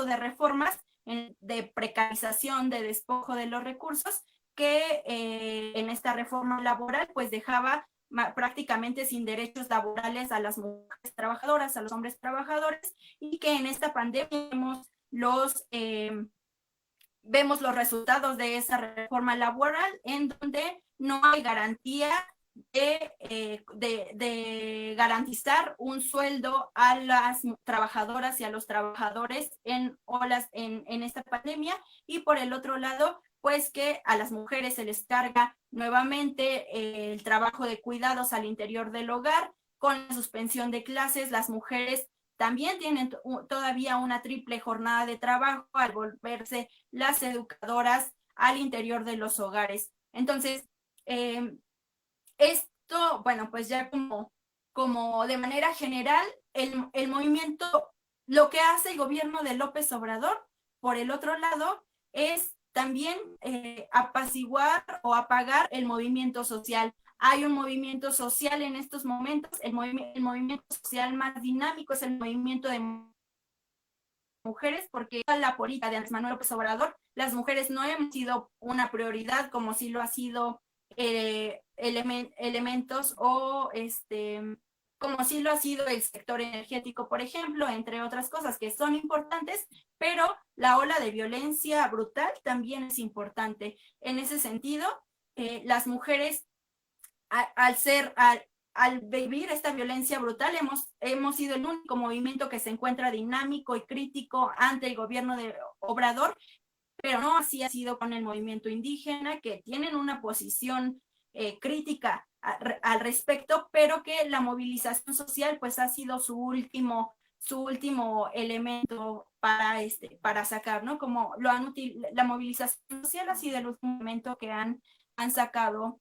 de reformas de precarización, de despojo de los recursos, que en esta reforma laboral pues dejaba prácticamente sin derechos laborales a las mujeres trabajadoras, a los hombres trabajadores, y que en esta pandemia vemos los resultados de esa reforma laboral en donde no hay garantía de garantizar un sueldo a las trabajadoras y a los trabajadores en esta pandemia, y por el otro lado, pues que a las mujeres se les carga nuevamente el trabajo de cuidados al interior del hogar. Con la suspensión de clases, las mujeres también tienen todavía una triple jornada de trabajo al volverse las educadoras al interior de los hogares. Entonces, esto, bueno, pues ya como de manera general, el movimiento, lo que hace el gobierno de López Obrador, por el otro lado, es también apaciguar o apagar el movimiento social. Hay un movimiento social en estos momentos, el movimiento social más dinámico es el movimiento de mujeres, porque la política de Andrés Manuel López Obrador, las mujeres no hemos sido una prioridad como si lo ha sido elementos o como si lo ha sido el sector energético, por ejemplo, entre otras cosas que son importantes, pero la ola de violencia brutal también es importante. En ese sentido, las mujeres, al vivir esta violencia brutal, hemos sido el único movimiento que se encuentra dinámico y crítico ante el gobierno de Obrador, pero no así ha sido con el movimiento indígena, que tienen una posición crítica al respecto, pero que la movilización social pues ha sido su último elemento para sacar, ¿no? Como la movilización social ha sido el último momento que han sacado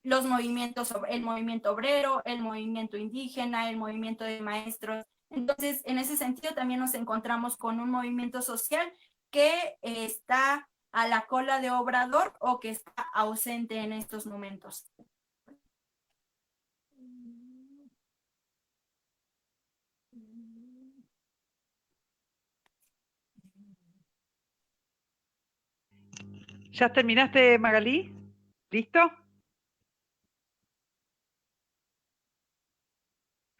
los movimientos, el movimiento obrero, el movimiento indígena, el movimiento de maestros. Entonces, en ese sentido, también nos encontramos con un movimiento social que está a la cola de Obrador o que está ausente en estos momentos. ¿Ya terminaste, Magalí? ¿Listo?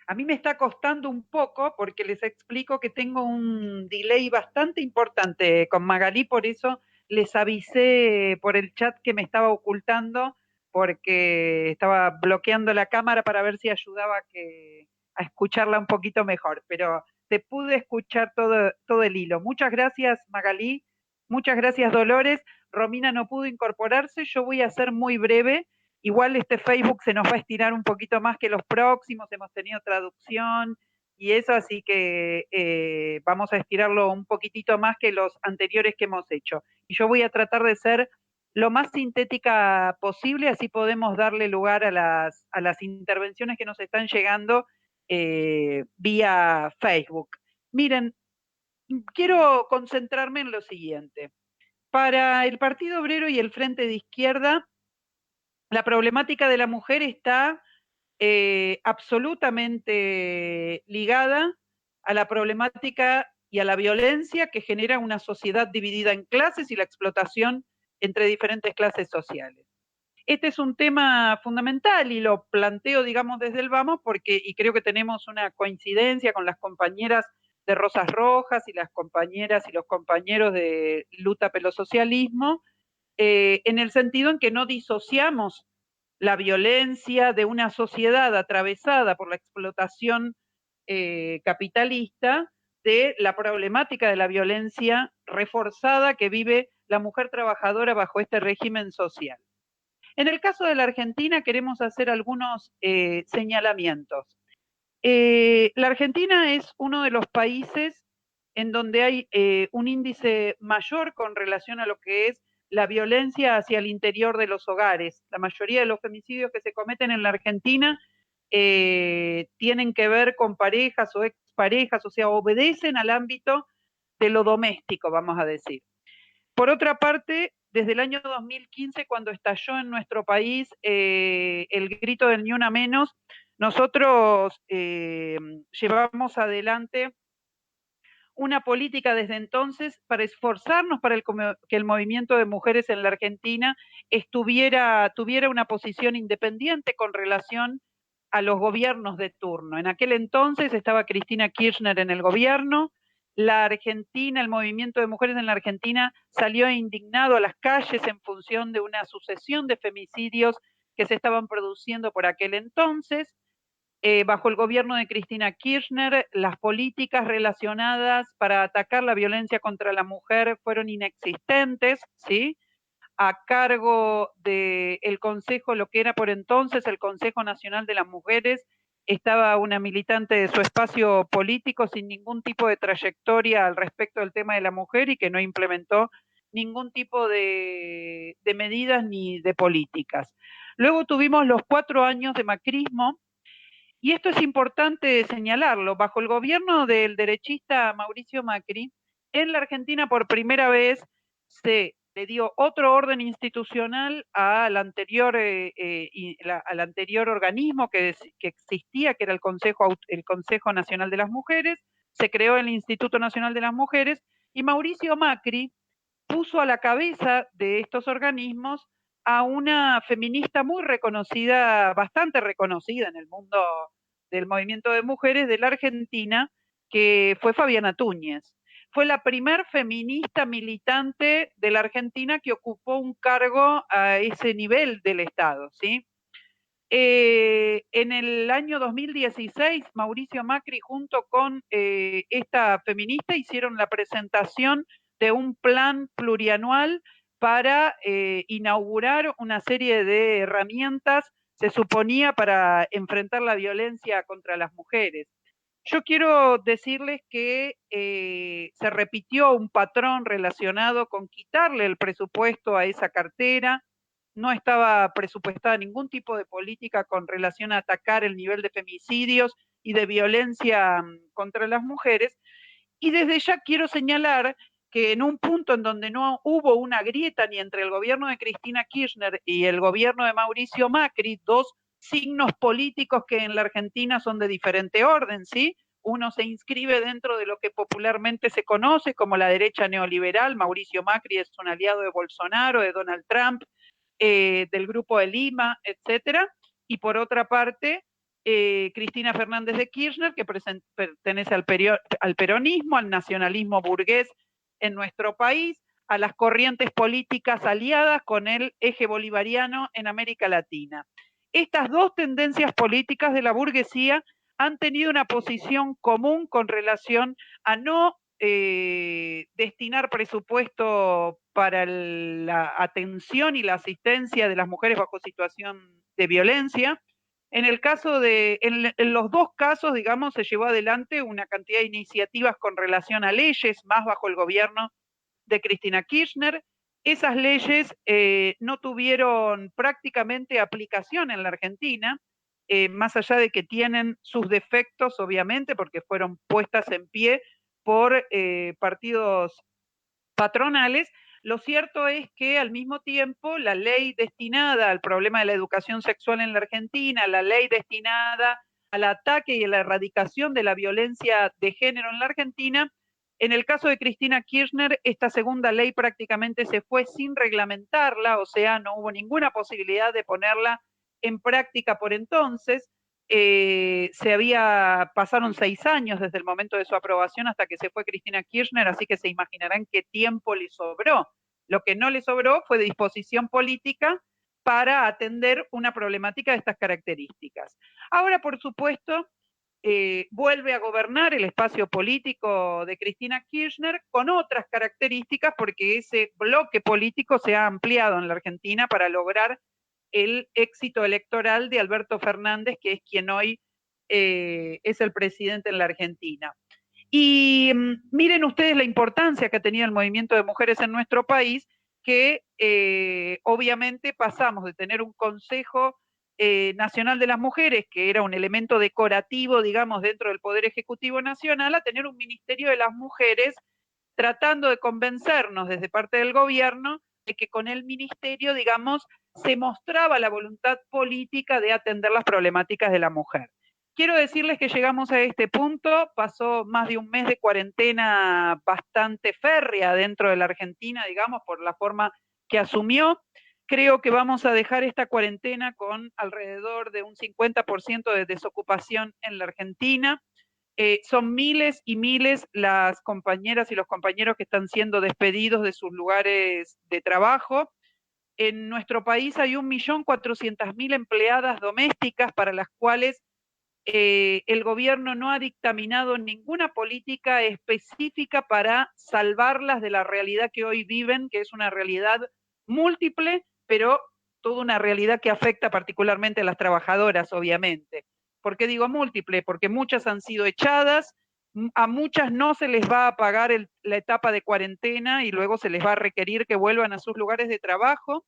A mí me está costando un poco porque les explico que tengo un delay bastante importante con Magalí, por eso les avisé por el chat que me estaba ocultando porque estaba bloqueando la cámara para ver si ayudaba a escucharla un poquito mejor, pero te pude escuchar todo el hilo. Muchas gracias, Magalí. Muchas gracias, Dolores. Romina no pudo incorporarse, yo voy a ser muy breve. Igual este Facebook se nos va a estirar un poquito más que los próximos, hemos tenido traducción y eso, así que vamos a estirarlo un poquitito más que los anteriores que hemos hecho. Y yo voy a tratar de ser lo más sintética posible, así podemos darle lugar a las intervenciones que nos están llegando vía Facebook. Miren, quiero concentrarme en lo siguiente. Para el Partido Obrero y el Frente de Izquierda, la problemática de la mujer está absolutamente ligada a la problemática y a la violencia que genera una sociedad dividida en clases y la explotación entre diferentes clases sociales. Este es un tema fundamental y lo planteo, digamos, desde el vamos porque, y creo que tenemos una coincidencia con las compañeras de Rosas Rojas y las compañeras y los compañeros de Luta pelo Socialismo, en el sentido en que no disociamos la violencia de una sociedad atravesada por la explotación capitalista de la problemática de la violencia reforzada que vive la mujer trabajadora bajo este régimen social. En el caso de la Argentina queremos hacer algunos señalamientos. La Argentina es uno de los países en donde hay un índice mayor con relación a lo que es la violencia hacia el interior de los hogares. La mayoría de los femicidios que se cometen en la Argentina tienen que ver con parejas o exparejas, o sea, obedecen al ámbito de lo doméstico, vamos a decir. Por otra parte, desde el año 2015, cuando estalló en nuestro país el grito del Ni Una Menos, nosotros llevamos adelante una política desde entonces para esforzarnos para que el movimiento de mujeres en la Argentina tuviera una posición independiente con relación a los gobiernos de turno. En aquel entonces estaba Cristina Kirchner en el gobierno, la Argentina, el movimiento de mujeres en la Argentina salió indignado a las calles en función de una sucesión de femicidios que se estaban produciendo por aquel entonces. Bajo el gobierno de Cristina Kirchner, las políticas relacionadas para atacar la violencia contra la mujer fueron inexistentes, ¿sí? A cargo del Consejo, lo que era por entonces el Consejo Nacional de las Mujeres, estaba una militante de su espacio político sin ningún tipo de trayectoria al respecto del tema de la mujer y que no implementó ningún tipo de medidas ni de políticas. Luego tuvimos los 4 años de macrismo, y esto es importante señalarlo, bajo el gobierno del derechista Mauricio Macri, en la Argentina por primera vez se le dio otro orden institucional al anterior organismo que existía, que era el Consejo Nacional de las Mujeres. Se creó el Instituto Nacional de las Mujeres, y Mauricio Macri puso a la cabeza de estos organismos a una feminista muy reconocida, bastante reconocida en el mundo del movimiento de mujeres de la Argentina, que fue Fabiana Túñez. Fue la primer feminista militante de la Argentina que ocupó un cargo a ese nivel del Estado, ¿sí? En el año 2016, Mauricio Macri junto con esta feminista hicieron la presentación de un plan plurianual para inaugurar una serie de herramientas, se suponía, para enfrentar la violencia contra las mujeres. Yo quiero decirles que se repitió un patrón relacionado con quitarle el presupuesto a esa cartera. No estaba presupuestada ningún tipo de política con relación a atacar el nivel de femicidios y de violencia contra las mujeres. Y desde ya quiero señalar que en un punto en donde no hubo una grieta ni entre el gobierno de Cristina Kirchner y el gobierno de Mauricio Macri, dos signos políticos que en la Argentina son de diferente orden, ¿sí? Uno se inscribe dentro de lo que popularmente se conoce como la derecha neoliberal. Mauricio Macri es un aliado de Bolsonaro, de Donald Trump, del Grupo de Lima, etcétera. Y por otra parte, Cristina Fernández de Kirchner, que pertenece al peronismo, al nacionalismo burgués en nuestro país, a las corrientes políticas aliadas con el eje bolivariano en América Latina. Estas dos tendencias políticas de la burguesía han tenido una posición común con relación a no destinar presupuesto para la atención y la asistencia de las mujeres bajo situación de violencia. En los dos casos, digamos, se llevó adelante una cantidad de iniciativas con relación a leyes, más bajo el gobierno de Cristina Kirchner. Esas leyes no tuvieron prácticamente aplicación en la Argentina, más allá de que tienen sus defectos, obviamente, porque fueron puestas en pie por partidos patronales. Lo cierto es que al mismo tiempo la ley destinada al problema de la educación sexual en la Argentina, la ley destinada al ataque y a la erradicación de la violencia de género en la Argentina, en el caso de Cristina Kirchner, esta segunda ley prácticamente se fue sin reglamentarla, o sea, no hubo ninguna posibilidad de ponerla en práctica por entonces. Pasaron 6 años desde el momento de su aprobación hasta que se fue Cristina Kirchner, así que se imaginarán qué tiempo le sobró. Lo que no le sobró fue disposición política para atender una problemática de estas características. Ahora, por supuesto, vuelve a gobernar el espacio político de Cristina Kirchner con otras características, porque ese bloque político se ha ampliado en la Argentina para lograr el éxito electoral de Alberto Fernández, que es quien hoy es el presidente en la Argentina. Y miren ustedes la importancia que ha tenido el movimiento de mujeres en nuestro país, que obviamente pasamos de tener un Consejo Nacional de las Mujeres, que era un elemento decorativo, digamos, dentro del Poder Ejecutivo Nacional, a tener un Ministerio de las Mujeres, tratando de convencernos desde parte del gobierno de que con el ministerio, digamos, se mostraba la voluntad política de atender las problemáticas de la mujer. Quiero decirles que llegamos a este punto, pasó más de un mes de cuarentena bastante férrea dentro de la Argentina, digamos, por la forma que asumió. Creo que vamos a dejar esta cuarentena con alrededor de un 50% de desocupación en la Argentina. Son miles y miles las compañeras y los compañeros que están siendo despedidos de sus lugares de trabajo. En nuestro país hay 1.400.000 empleadas domésticas para las cuales el gobierno no ha dictaminado ninguna política específica para salvarlas de la realidad que hoy viven, que es una realidad múltiple, pero toda una realidad que afecta particularmente a las trabajadoras, obviamente. ¿Por qué digo múltiple? Porque muchas han sido echadas, a muchas no se les va a pagar la etapa de cuarentena y luego se les va a requerir que vuelvan a sus lugares de trabajo.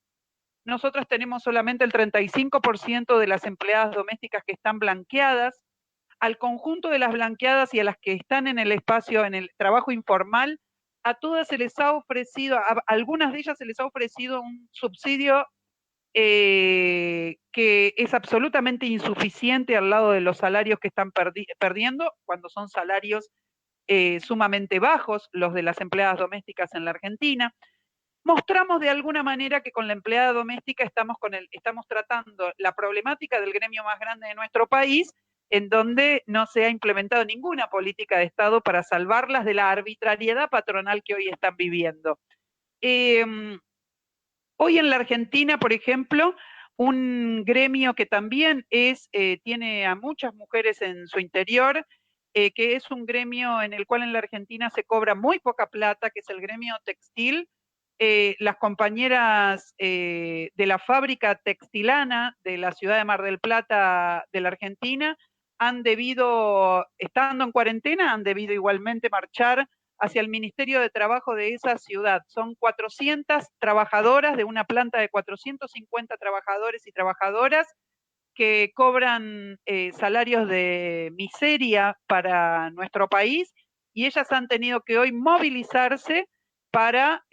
Nosotros tenemos solamente el 35% de las empleadas domésticas que están blanqueadas. Al conjunto de las blanqueadas y a las que están en el espacio, en el trabajo informal, a todas se les ha ofrecido, a algunas de ellas se les ha ofrecido un subsidio que es absolutamente insuficiente al lado de los salarios que están perdiendo, cuando son salarios sumamente bajos, los de las empleadas domésticas en la Argentina. Mostramos de alguna manera que con la empleada doméstica estamos tratando la problemática del gremio más grande de nuestro país, en donde no se ha implementado ninguna política de Estado para salvarlas de la arbitrariedad patronal que hoy están viviendo. Hoy en la Argentina, por ejemplo, un gremio que también tiene a muchas mujeres en su interior, que es un gremio en el cual en la Argentina se cobra muy poca plata, que es el gremio textil. Las compañeras de la fábrica textilana de la ciudad de Mar del Plata de la Argentina estando en cuarentena, han debido igualmente marchar hacia el Ministerio de Trabajo de esa ciudad. Son 400 trabajadoras de una planta de 450 trabajadores y trabajadoras que cobran salarios de miseria para nuestro país, y ellas han tenido que hoy movilizarse para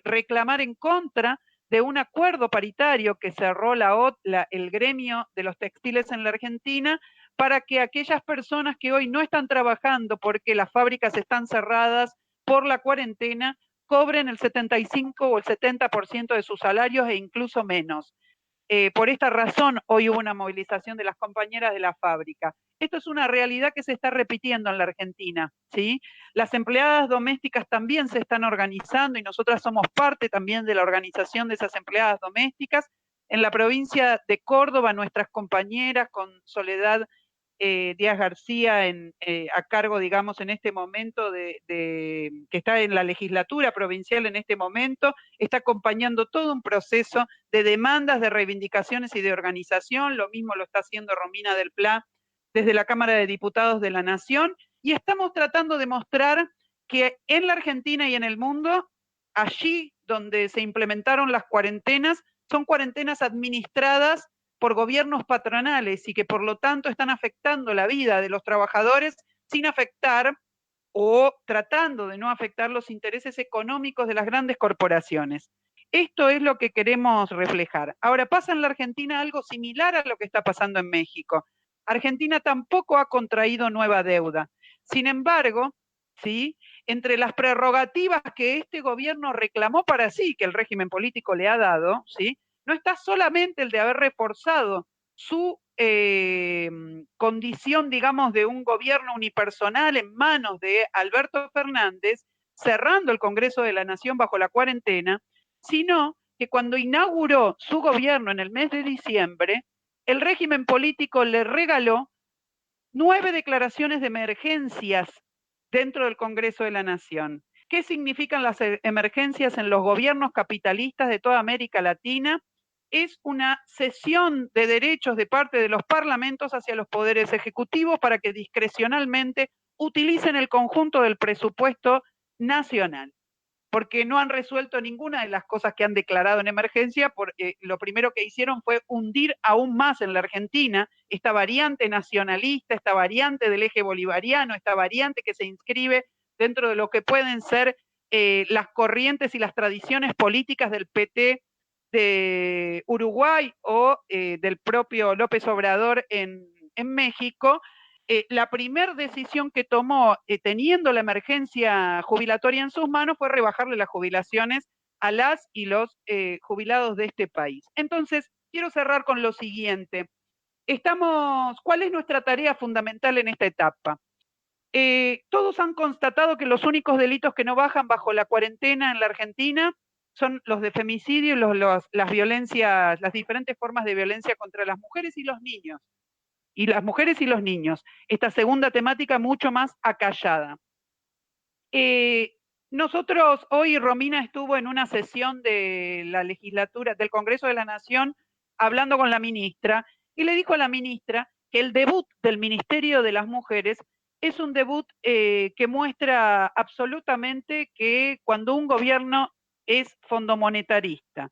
reclamar en contra de un acuerdo paritario que cerró el gremio de los textiles en la Argentina, para que aquellas personas que hoy no están trabajando porque las fábricas están cerradas por la cuarentena, cobren el 75 o el 70% de sus salarios e incluso menos. Por esta razón, hoy hubo una movilización de las compañeras de la fábrica. Esto es una realidad que se está repitiendo en la Argentina, ¿sí? Las empleadas domésticas también se están organizando y nosotras somos parte también de la organización de esas empleadas domésticas. En la provincia de Córdoba, nuestras compañeras con Soledad Díaz García a cargo, digamos, en este momento que está en la legislatura provincial en este momento, está acompañando todo un proceso de demandas, de reivindicaciones y de organización. Lo mismo lo está haciendo Romina del Pla desde la Cámara de Diputados de la Nación, y estamos tratando de mostrar que en la Argentina y en el mundo, allí donde se implementaron las cuarentenas, son cuarentenas administradas por gobiernos patronales y que por lo tanto están afectando la vida de los trabajadores sin afectar o tratando de no afectar los intereses económicos de las grandes corporaciones. Esto es lo que queremos reflejar. Ahora, pasa en la Argentina algo similar a lo que está pasando en México. Argentina tampoco ha contraído nueva deuda. Sin embargo, ¿sí?, entre las prerrogativas que este gobierno reclamó para sí, que el régimen político le ha dado, ¿sí?, no está solamente el de haber reforzado su condición, digamos, de un gobierno unipersonal en manos de Alberto Fernández, cerrando el Congreso de la Nación bajo la cuarentena, sino que cuando inauguró su gobierno en el mes de diciembre, el régimen político le regaló 9 declaraciones de emergencias dentro del Congreso de la Nación. ¿Qué significan las emergencias en los gobiernos capitalistas de toda América Latina? Es una cesión de derechos de parte de los parlamentos hacia los poderes ejecutivos para que discrecionalmente utilicen el conjunto del presupuesto nacional, porque no han resuelto ninguna de las cosas que han declarado en emergencia, porque lo primero que hicieron fue hundir aún más en la Argentina esta variante nacionalista, esta variante del eje bolivariano, esta variante que se inscribe dentro de lo que pueden ser las corrientes y las tradiciones políticas del PT de Uruguay o del propio López Obrador en México. La primera decisión que tomó, teniendo la emergencia jubilatoria en sus manos, fue rebajarle las jubilaciones a las y los jubilados de este país. Entonces, quiero cerrar con lo siguiente. ¿Cuál es nuestra tarea fundamental en esta etapa? Todos han constatado que los únicos delitos que no bajan bajo la cuarentena en la Argentina son los de femicidio y las violencias, las diferentes formas de violencia contra las mujeres y los niños. Y las mujeres y los niños. Esta segunda temática mucho más acallada. Nosotros, hoy Romina estuvo en una sesión de la legislatura, del Congreso de la Nación, hablando con la ministra, y le dijo a la ministra que el debut del Ministerio de las Mujeres es un debut que muestra absolutamente que cuando un gobierno es fondomonetarista,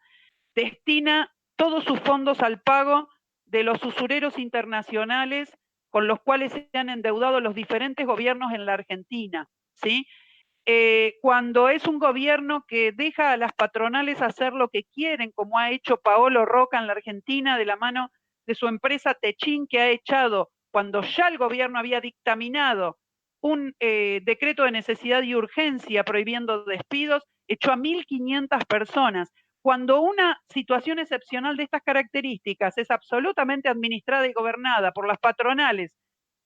destina todos sus fondos al pago de los usureros internacionales con los cuales se han endeudado los diferentes gobiernos en la Argentina, ¿sí? Cuando es un gobierno que deja a las patronales hacer lo que quieren, como ha hecho Paolo Roca en la Argentina de la mano de su empresa Techin, que ha echado, cuando ya el gobierno había dictaminado un decreto de necesidad y urgencia prohibiendo despidos, echó a 1.500 personas. Cuando una situación excepcional de estas características es absolutamente administrada y gobernada por las patronales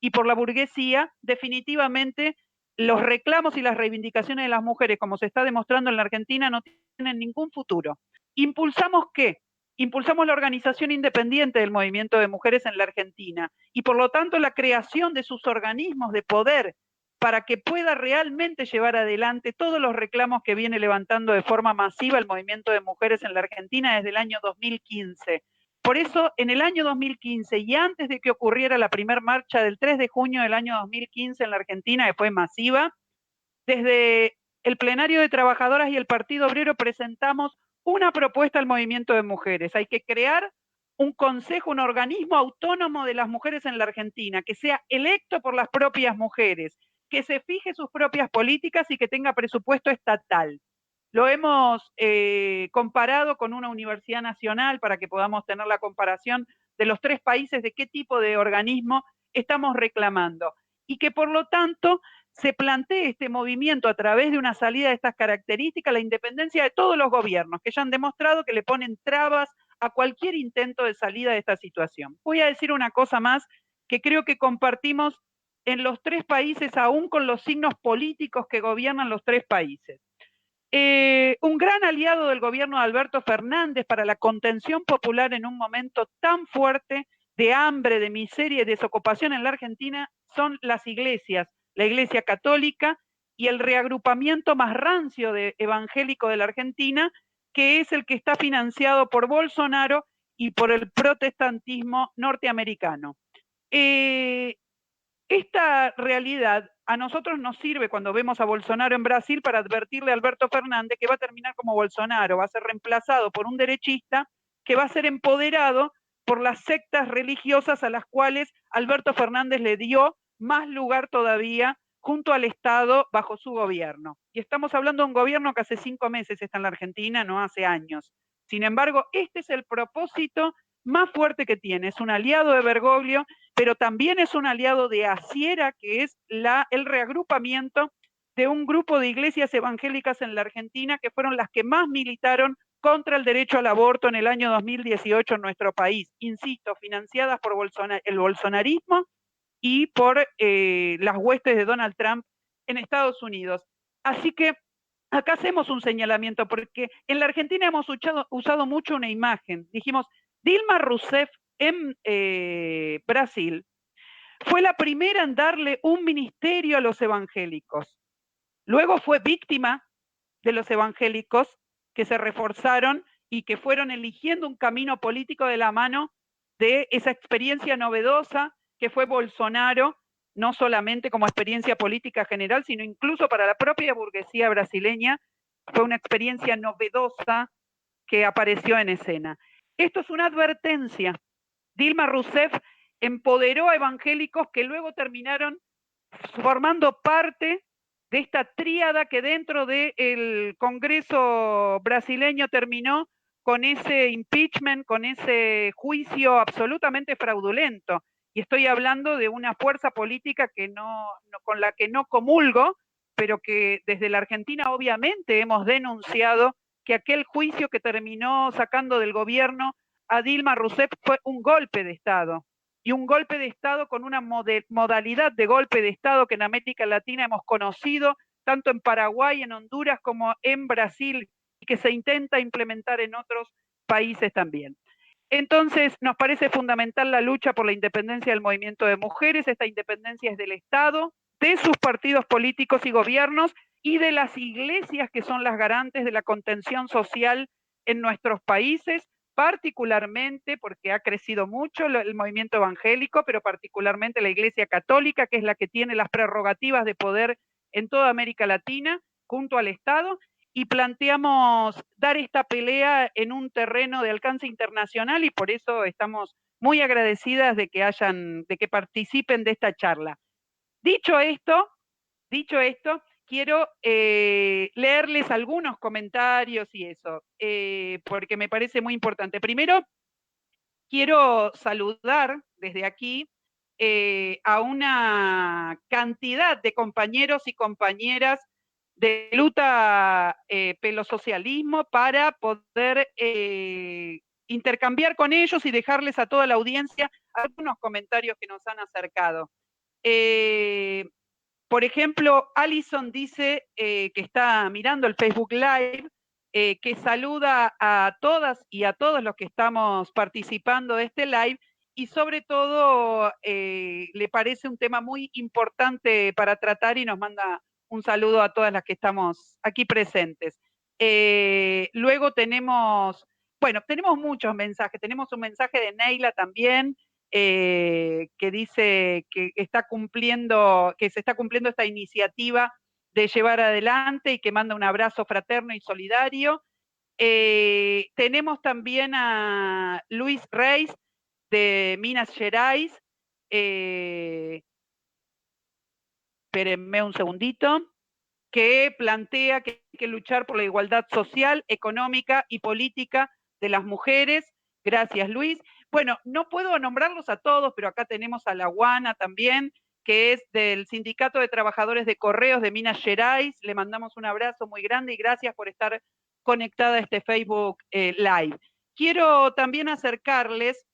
y por la burguesía, definitivamente los reclamos y las reivindicaciones de las mujeres, como se está demostrando en la Argentina, no tienen ningún futuro. ¿Impulsamos qué? Impulsamos la organización independiente del movimiento de mujeres en la Argentina y por lo tanto la creación de sus organismos de poder para que pueda realmente llevar adelante todos los reclamos que viene levantando de forma masiva el movimiento de mujeres en la Argentina desde el año 2015. Por eso, en el año 2015 y antes de que ocurriera la primera marcha del 3 de junio del año 2015 en la Argentina, que fue masiva, desde el plenario de trabajadoras y el Partido Obrero presentamos una propuesta al movimiento de mujeres. Hay que crear un consejo, un organismo autónomo de las mujeres en la Argentina, que sea electo por las propias mujeres, que se fije sus propias políticas y que tenga presupuesto estatal. Lo hemos comparado con una universidad nacional para que podamos tener la comparación de los 3 países de qué tipo de organismo estamos reclamando. Y que por lo tanto se plantee este movimiento a través de una salida de estas características, la independencia de todos los gobiernos, que ya han demostrado que le ponen trabas a cualquier intento de salida de esta situación. Voy a decir una cosa más que creo que compartimos en los 3 países, aún con los signos políticos que gobiernan los 3 países. Un gran aliado del gobierno de Alberto Fernández para la contención popular en un momento tan fuerte de hambre, de miseria y desocupación en la Argentina son las iglesias, la Iglesia Católica y el reagrupamiento más rancio de evangélico de la Argentina, que es el que está financiado por Bolsonaro y por el protestantismo norteamericano. Esta realidad a nosotros nos sirve cuando vemos a Bolsonaro en Brasil para advertirle a Alberto Fernández que va a terminar como Bolsonaro, va a ser reemplazado por un derechista que va a ser empoderado por las sectas religiosas a las cuales Alberto Fernández le dio más lugar todavía junto al Estado bajo su gobierno. Y estamos hablando de un gobierno que hace 5 meses está en la Argentina, no hace años. Sin embargo, este es el propósito más fuerte que tiene. Es un aliado de Bergoglio, pero también es un aliado de Asiera, que es el reagrupamiento de un grupo de iglesias evangélicas en la Argentina que fueron las que más militaron contra el derecho al aborto en el año 2018 en nuestro país. Insisto, financiadas por el bolsonarismo y por las huestes de Donald Trump en Estados Unidos. Así que acá hacemos un señalamiento, porque en la Argentina hemos usado mucho una imagen. Dijimos, Dilma Rousseff en Brasil fue la primera en darle un ministerio a los evangélicos. Luego fue víctima de los evangélicos que se reforzaron y que fueron eligiendo un camino político de la mano de esa experiencia novedosa que fue Bolsonaro, no solamente como experiencia política general, sino incluso para la propia burguesía brasileña, fue una experiencia novedosa que apareció en escena. Esto es una advertencia. Dilma Rousseff empoderó a evangélicos que luego terminaron formando parte de esta tríada que dentro del Congreso brasileño terminó con ese impeachment, con ese juicio absolutamente fraudulento. Y estoy hablando de una fuerza política que con la que no comulgo, pero que desde la Argentina obviamente hemos denunciado que aquel juicio que terminó sacando del gobierno a Dilma Rousseff fue un golpe de Estado. Y un golpe de Estado con una modalidad de golpe de Estado que en América Latina hemos conocido, tanto en Paraguay, en Honduras, como en Brasil, y que se intenta implementar en otros países también. Entonces, nos parece fundamental la lucha por la independencia del movimiento de mujeres. Esta independencia es del Estado, de sus partidos políticos y gobiernos, y de las iglesias que son las garantes de la contención social en nuestros países, particularmente porque ha crecido mucho el movimiento evangélico, pero particularmente la Iglesia Católica, que es la que tiene las prerrogativas de poder en toda América Latina, junto al Estado, y planteamos dar esta pelea en un terreno de alcance internacional y por eso estamos muy agradecidas de que participen de esta charla. Dicho esto, quiero leerles algunos comentarios y eso, porque me parece muy importante. Primero, quiero saludar desde aquí a una cantidad de compañeros y compañeras de lucha pelo socialismo para poder intercambiar con ellos y dejarles a toda la audiencia algunos comentarios que nos han acercado. Por ejemplo, Alison dice que está mirando el Facebook Live, que saluda a todas y a todos los que estamos participando de este live y sobre todo le parece un tema muy importante para tratar y nos manda un saludo a todas las que estamos aquí presentes. Luego tenemos muchos mensajes. Tenemos un mensaje de Neila también, que dice que se está cumpliendo esta iniciativa de llevar adelante y que manda un abrazo fraterno y solidario. Tenemos también a Luis Reis de Minas Gerais. Espérenme un segundito, que plantea que hay que luchar por la igualdad social, económica y política de las mujeres. Gracias, Luis. Bueno, no puedo nombrarlos a todos, pero acá tenemos a la Guana también, que es del Sindicato de Trabajadores de Correos de Minas Gerais. Le mandamos un abrazo muy grande y gracias por estar conectada a este Facebook Live. Quiero también acercarles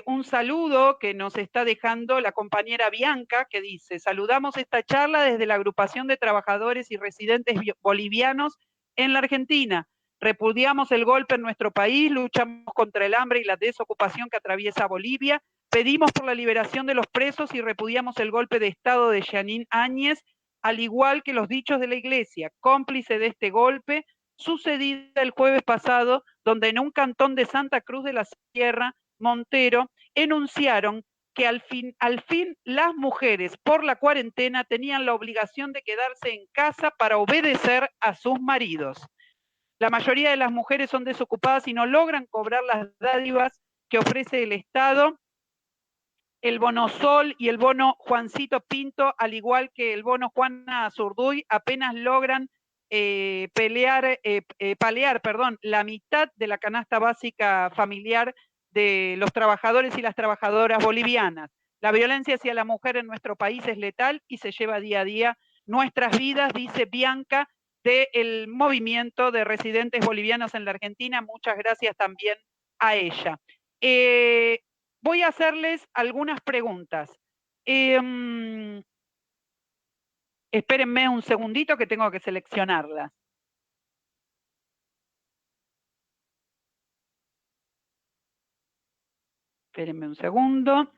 un saludo que nos está dejando la compañera Bianca, que dice: saludamos esta charla desde la agrupación de trabajadores y residentes bolivianos en la Argentina. Repudiamos el golpe en nuestro país, luchamos contra el hambre y la desocupación que atraviesa Bolivia, pedimos por la liberación de los presos y repudiamos el golpe de Estado de Jeanine Áñez, al igual que los dichos de la Iglesia, cómplice de este golpe, sucedido el jueves pasado, donde en un cantón de Santa Cruz de la Sierra, Montero, enunciaron que al fin las mujeres por la cuarentena tenían la obligación de quedarse en casa para obedecer a sus maridos. La mayoría de las mujeres son desocupadas y no logran cobrar las dádivas que ofrece el Estado, el bono Sol y el bono Juancito Pinto, al igual que el bono Juana Zurduy, apenas logran palear la mitad de la canasta básica familiar de los trabajadores y las trabajadoras bolivianas. La violencia hacia la mujer en nuestro país es letal y se lleva día a día nuestras vidas, dice Bianca, del movimiento de residentes bolivianos en la Argentina. Muchas gracias también a ella. Voy a hacerles algunas preguntas. Espérenme un segundito que tengo que seleccionarlas. Espérenme un segundo.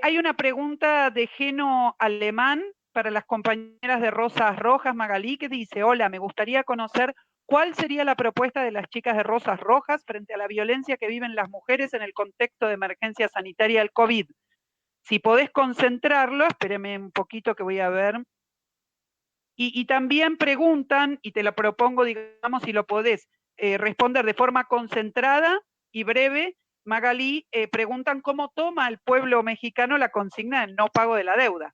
Hay una pregunta de Geno Alemán para las compañeras de Rosas Rojas, Magalí, que dice: hola, me gustaría conocer cuál sería la propuesta de las chicas de Rosas Rojas frente a la violencia que viven las mujeres en el contexto de emergencia sanitaria del COVID. Si podés concentrarlo, espéreme un poquito que voy a ver. Y también preguntan, y te lo propongo, digamos, si lo podés responder de forma concentrada y breve, Magalí, preguntan cómo toma el pueblo mexicano la consigna del no pago de la deuda.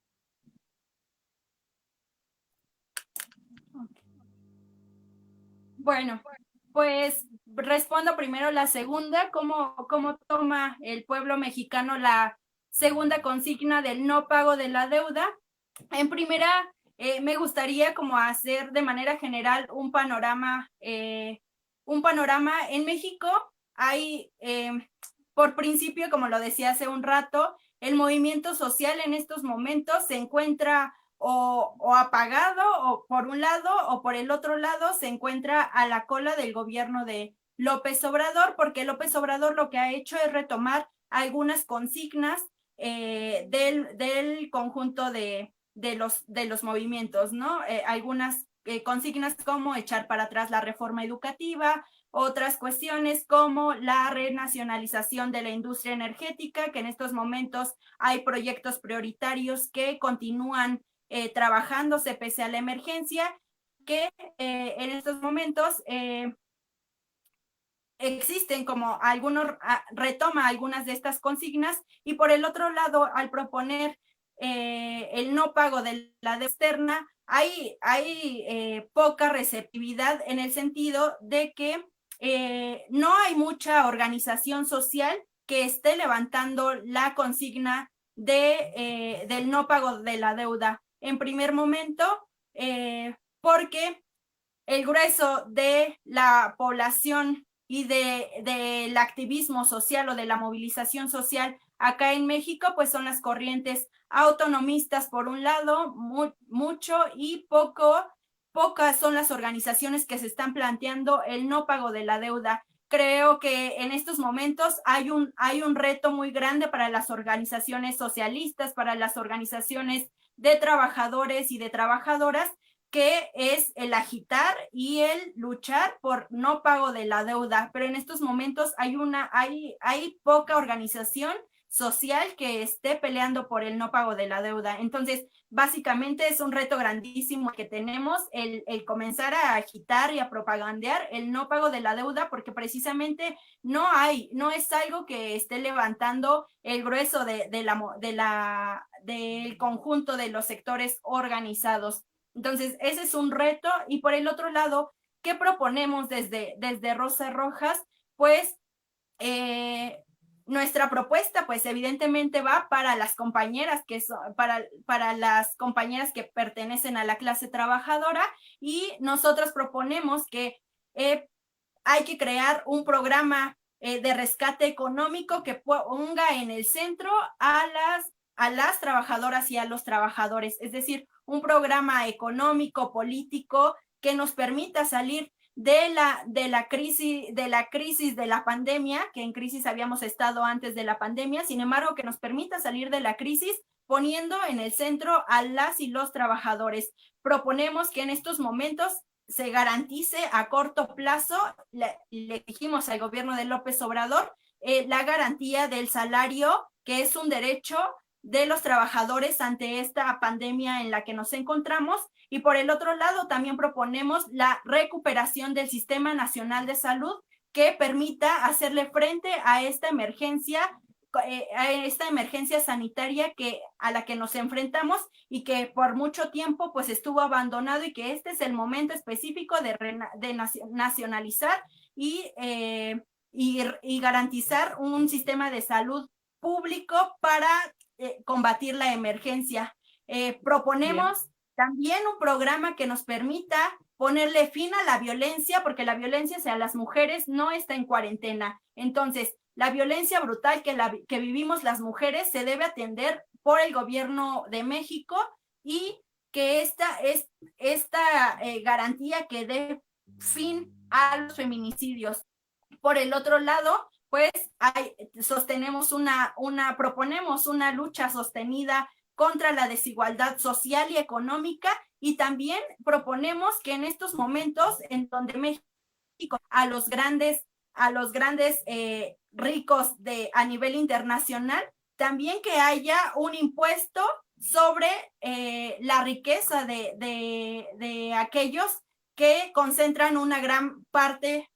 Bueno, pues respondo primero la segunda, ¿cómo toma el pueblo mexicano la segunda consigna del no pago de la deuda? En primera, me gustaría como hacer de manera general un panorama en México. Hay, por principio, como lo decía hace un rato, el movimiento social en estos momentos se encuentra o apagado, o por un lado, o por el otro lado se encuentra a la cola del gobierno de López Obrador, porque López Obrador lo que ha hecho es retomar algunas consignas del conjunto de los movimientos, ¿no? Algunas consignas como echar para atrás la reforma educativa, otras cuestiones como la renacionalización de la industria energética, que en estos momentos hay proyectos prioritarios que continúan trabajándose pese a la emergencia, que en estos momentos existen como algunos, retoma algunas de estas consignas, y por el otro lado, al proponer el no pago de la deuda externa, hay poca receptividad en el sentido de que no hay mucha organización social que esté levantando la consigna del no pago de la deuda. En primer momento, porque el grueso de la población y del activismo social o de la movilización social acá en México, pues son las corrientes autonomistas por un lado, mucho, y pocas son las organizaciones que se están planteando el no pago de la deuda. Creo que en estos momentos hay un reto muy grande para las organizaciones socialistas, para las organizaciones de trabajadores y de trabajadoras, que es el agitar y el luchar por no pago de la deuda, pero en estos momentos hay poca organización social que esté peleando por el no pago de la deuda. Entonces, básicamente es un reto grandísimo que tenemos el comenzar a agitar y a propagandear el no pago de la deuda, porque precisamente no es algo que esté levantando el grueso del conjunto de los sectores organizados. Entonces, ese es un reto. Y por el otro lado, ¿qué proponemos desde Rosa Rojas? Pues nuestra propuesta, pues evidentemente va para las compañeras para las compañeras que pertenecen a la clase trabajadora, y nosotros proponemos que hay que crear un programa de rescate económico que ponga en el centro a las trabajadoras y a los trabajadores, es decir, un programa económico, político, que nos permita salir de la crisis de la pandemia, que en crisis habíamos estado antes de la pandemia, sin embargo, que nos permita salir de la crisis poniendo en el centro a las y los trabajadores. Proponemos que en estos momentos se garantice a corto plazo, le dijimos al gobierno de López Obrador, la garantía del salario, que es un derecho de los trabajadores ante esta pandemia en la que nos encontramos. Y por el otro lado, también proponemos la recuperación del Sistema Nacional de Salud, que permita hacerle frente a esta emergencia sanitaria a la que nos enfrentamos, y que por mucho tiempo pues estuvo abandonado, y que este es el momento específico de nacionalizar y garantizar un sistema de salud público para combatir la emergencia. Proponemos también un programa que nos permita ponerle fin a la violencia, porque la violencia hacia las mujeres no está en cuarentena. Entonces, la violencia brutal que vivimos las mujeres se debe atender por el gobierno de México, y que esta garantía que dé fin a los feminicidios. Por el otro lado, pues proponemos una lucha sostenida contra la desigualdad social y económica, y también proponemos que en estos momentos en donde México a los grandes ricos a nivel internacional, también que haya un impuesto sobre la riqueza de aquellos que concentran una gran parte.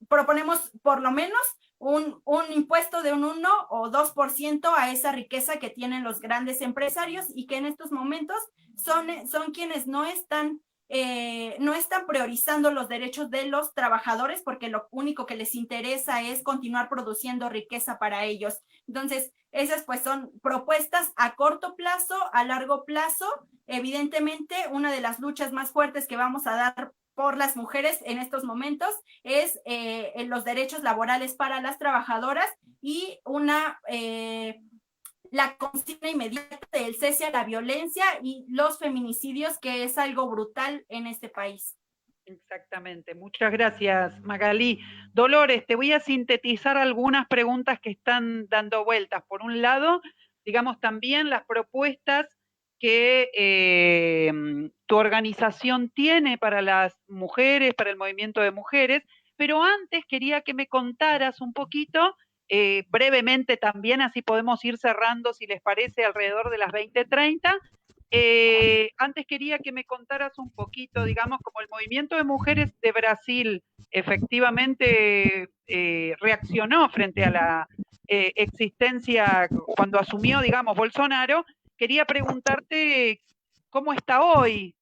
Proponemos por lo menos un impuesto de un 1 o 2% a esa riqueza que tienen los grandes empresarios, y que en estos momentos son quienes no están priorizando los derechos de los trabajadores, porque lo único que les interesa es continuar produciendo riqueza para ellos. Entonces, esas pues son propuestas a corto plazo, a largo plazo. Evidentemente, una de las luchas más fuertes que vamos a dar por las mujeres en estos momentos es los derechos laborales para las trabajadoras, y la consigna inmediata del cese a la violencia y los feminicidios, que es algo brutal en este país. Exactamente. Muchas gracias, Magalí. Dolores, te voy a sintetizar algunas preguntas que están dando vueltas. Por un lado, digamos también las propuestas que tu organización tiene para las mujeres, para el movimiento de mujeres, pero antes quería que me contaras un poquito, brevemente también, así podemos ir cerrando, si les parece, alrededor de las 20:30. Antes quería que me contaras un poquito, digamos, como el movimiento de mujeres de Brasil efectivamente reaccionó frente a la existencia cuando asumió, digamos, Bolsonaro. Quería preguntarte cómo está hoy,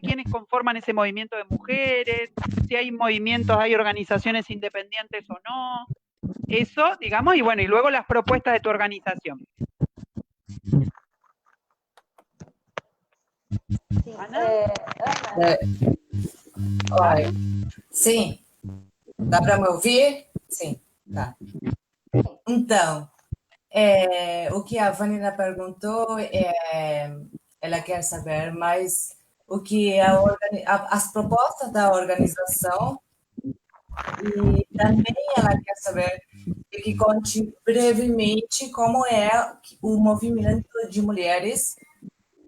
quiénes conforman ese movimiento de mujeres, si hay movimientos, hay organizaciones independientes o no, eso, digamos, y bueno, y luego las propuestas de tu organización. Sim, Ana? Ana, Oi. Sim. Dá para me ouvir? Sim, tá. Então, o que a Vanina perguntou, ela quer saber mais o que as propostas da organização, e também ela quer saber que conte brevemente como é o movimento de mulheres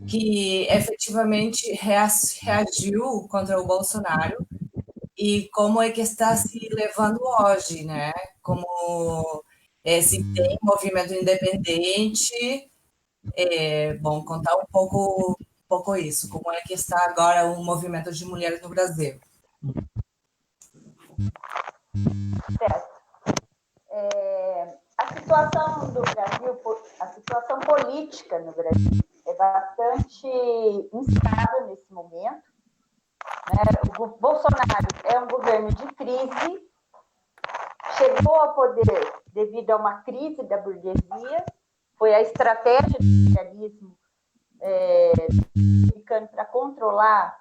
que efetivamente reagiu contra o Bolsonaro e como é que está se levando hoje, né? Como se tem movimento independente, bom, contar um pouco isso, como é que está agora o movimento de mulheres no Brasil. certo. A situação do Brasil, a situação política no Brasil é bastante instável nesse momento. O Bolsonaro é um governo de crise, chegou ao poder devido a uma crise da burguesia, foi a estratégia do imperialismo americano para controlar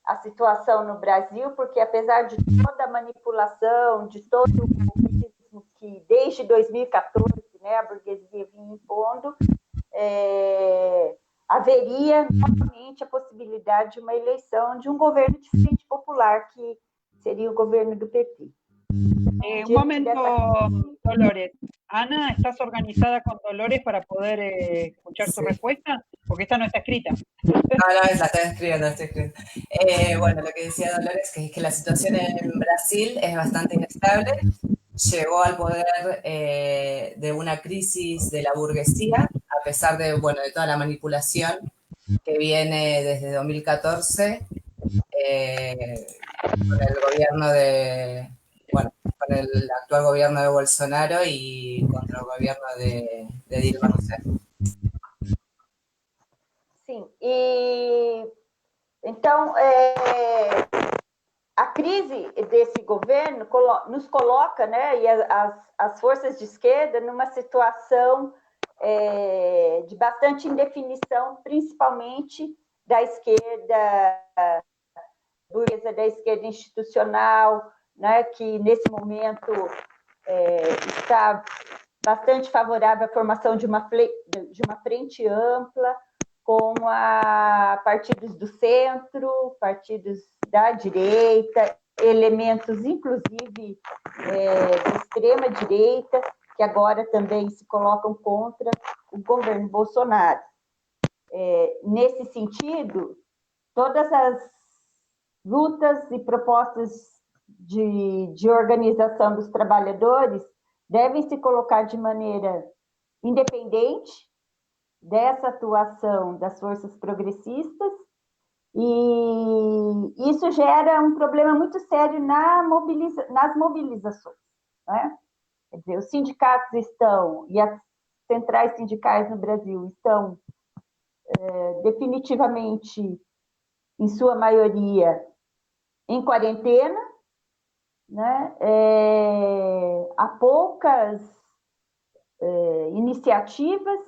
a situação no Brasil, porque apesar de toda a manipulação, de todo o populismo que desde 2014, né, a burguesia vinha impondo, haveria novamente a possibilidade de uma eleição de um governo de frente popular, que seria o governo do PT. Un momento, Dolores. Ana, ¿estás organizada con Dolores para poder escuchar su respuesta? Porque esta no está escrita. No, la estoy escribiendo. Bueno, lo que decía Dolores, que es que la situación en Brasil es bastante inestable. Llegó al poder de una crisis de la burguesía, a pesar de, bueno, de toda la manipulación que viene desde 2014 con el gobierno de, bueno, con el actual gobierno de Bolsonaro y contra el gobierno de Dilma Rousseff. Sim, e então a crise desse governo nos coloca, né, e as forças de esquerda numa situação de bastante indefinição, principalmente da esquerda burguesa, da esquerda institucional, né, que nesse momento está bastante favorável à formação de uma frente ampla, com partidos do centro, partidos da direita, elementos, inclusive, de extrema-direita, que agora também se colocam contra o governo Bolsonaro. Nesse sentido, todas as lutas e propostas de organização dos trabalhadores devem se colocar de maneira independente dessa atuação das forças progressistas, e isso gera um problema muito sério nas mobilizações, né? Quer dizer, os sindicatos estão, e as centrais sindicais no Brasil estão definitivamente, em sua maioria, em quarentena, né? Há poucas iniciativas,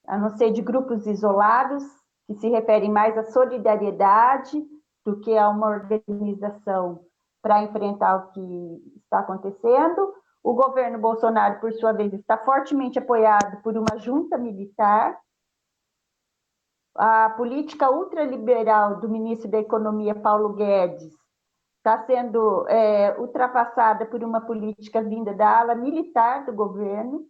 a não ser de grupos isolados, que se referem mais à solidariedade do que a uma organização para enfrentar o que está acontecendo. O governo Bolsonaro, por sua vez, está fortemente apoiado por uma junta militar. A política ultraliberal do ministro da Economia, Paulo Guedes, está sendo ultrapassada por uma política vinda da ala militar do governo.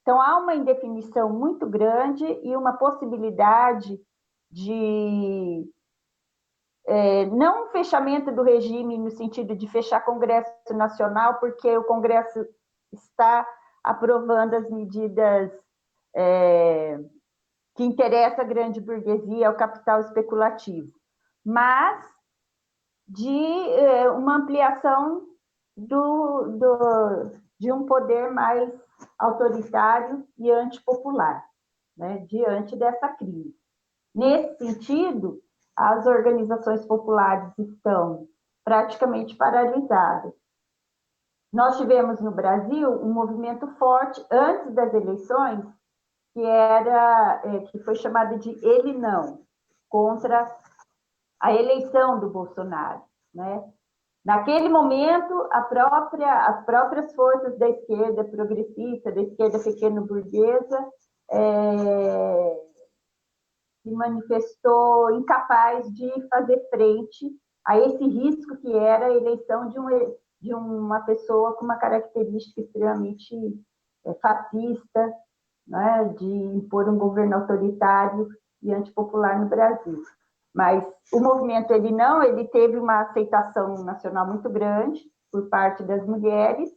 Então, há uma indefinição muito grande e uma possibilidade de não um fechamento do regime no sentido de fechar Congresso Nacional, porque o Congresso está aprovando as medidas que interessam a grande burguesia, ao capital especulativo, mas de uma ampliação de um poder mais autoritário e antipopular, né, diante dessa crise. Nesse sentido, as organizações populares estão praticamente paralisadas. Nós tivemos no Brasil um movimento forte antes das eleições, que foi chamado de Ele Não, contra a eleição do Bolsonaro, né? Naquele momento, as próprias forças da esquerda progressista, da esquerda pequeno-burguesa, se manifestou incapaz de fazer frente a esse risco que era a eleição de uma pessoa com uma característica extremamente fascista, né, de impor um governo autoritário e antipopular no Brasil. Mas o movimento ele teve uma aceitação nacional muito grande por parte das mulheres,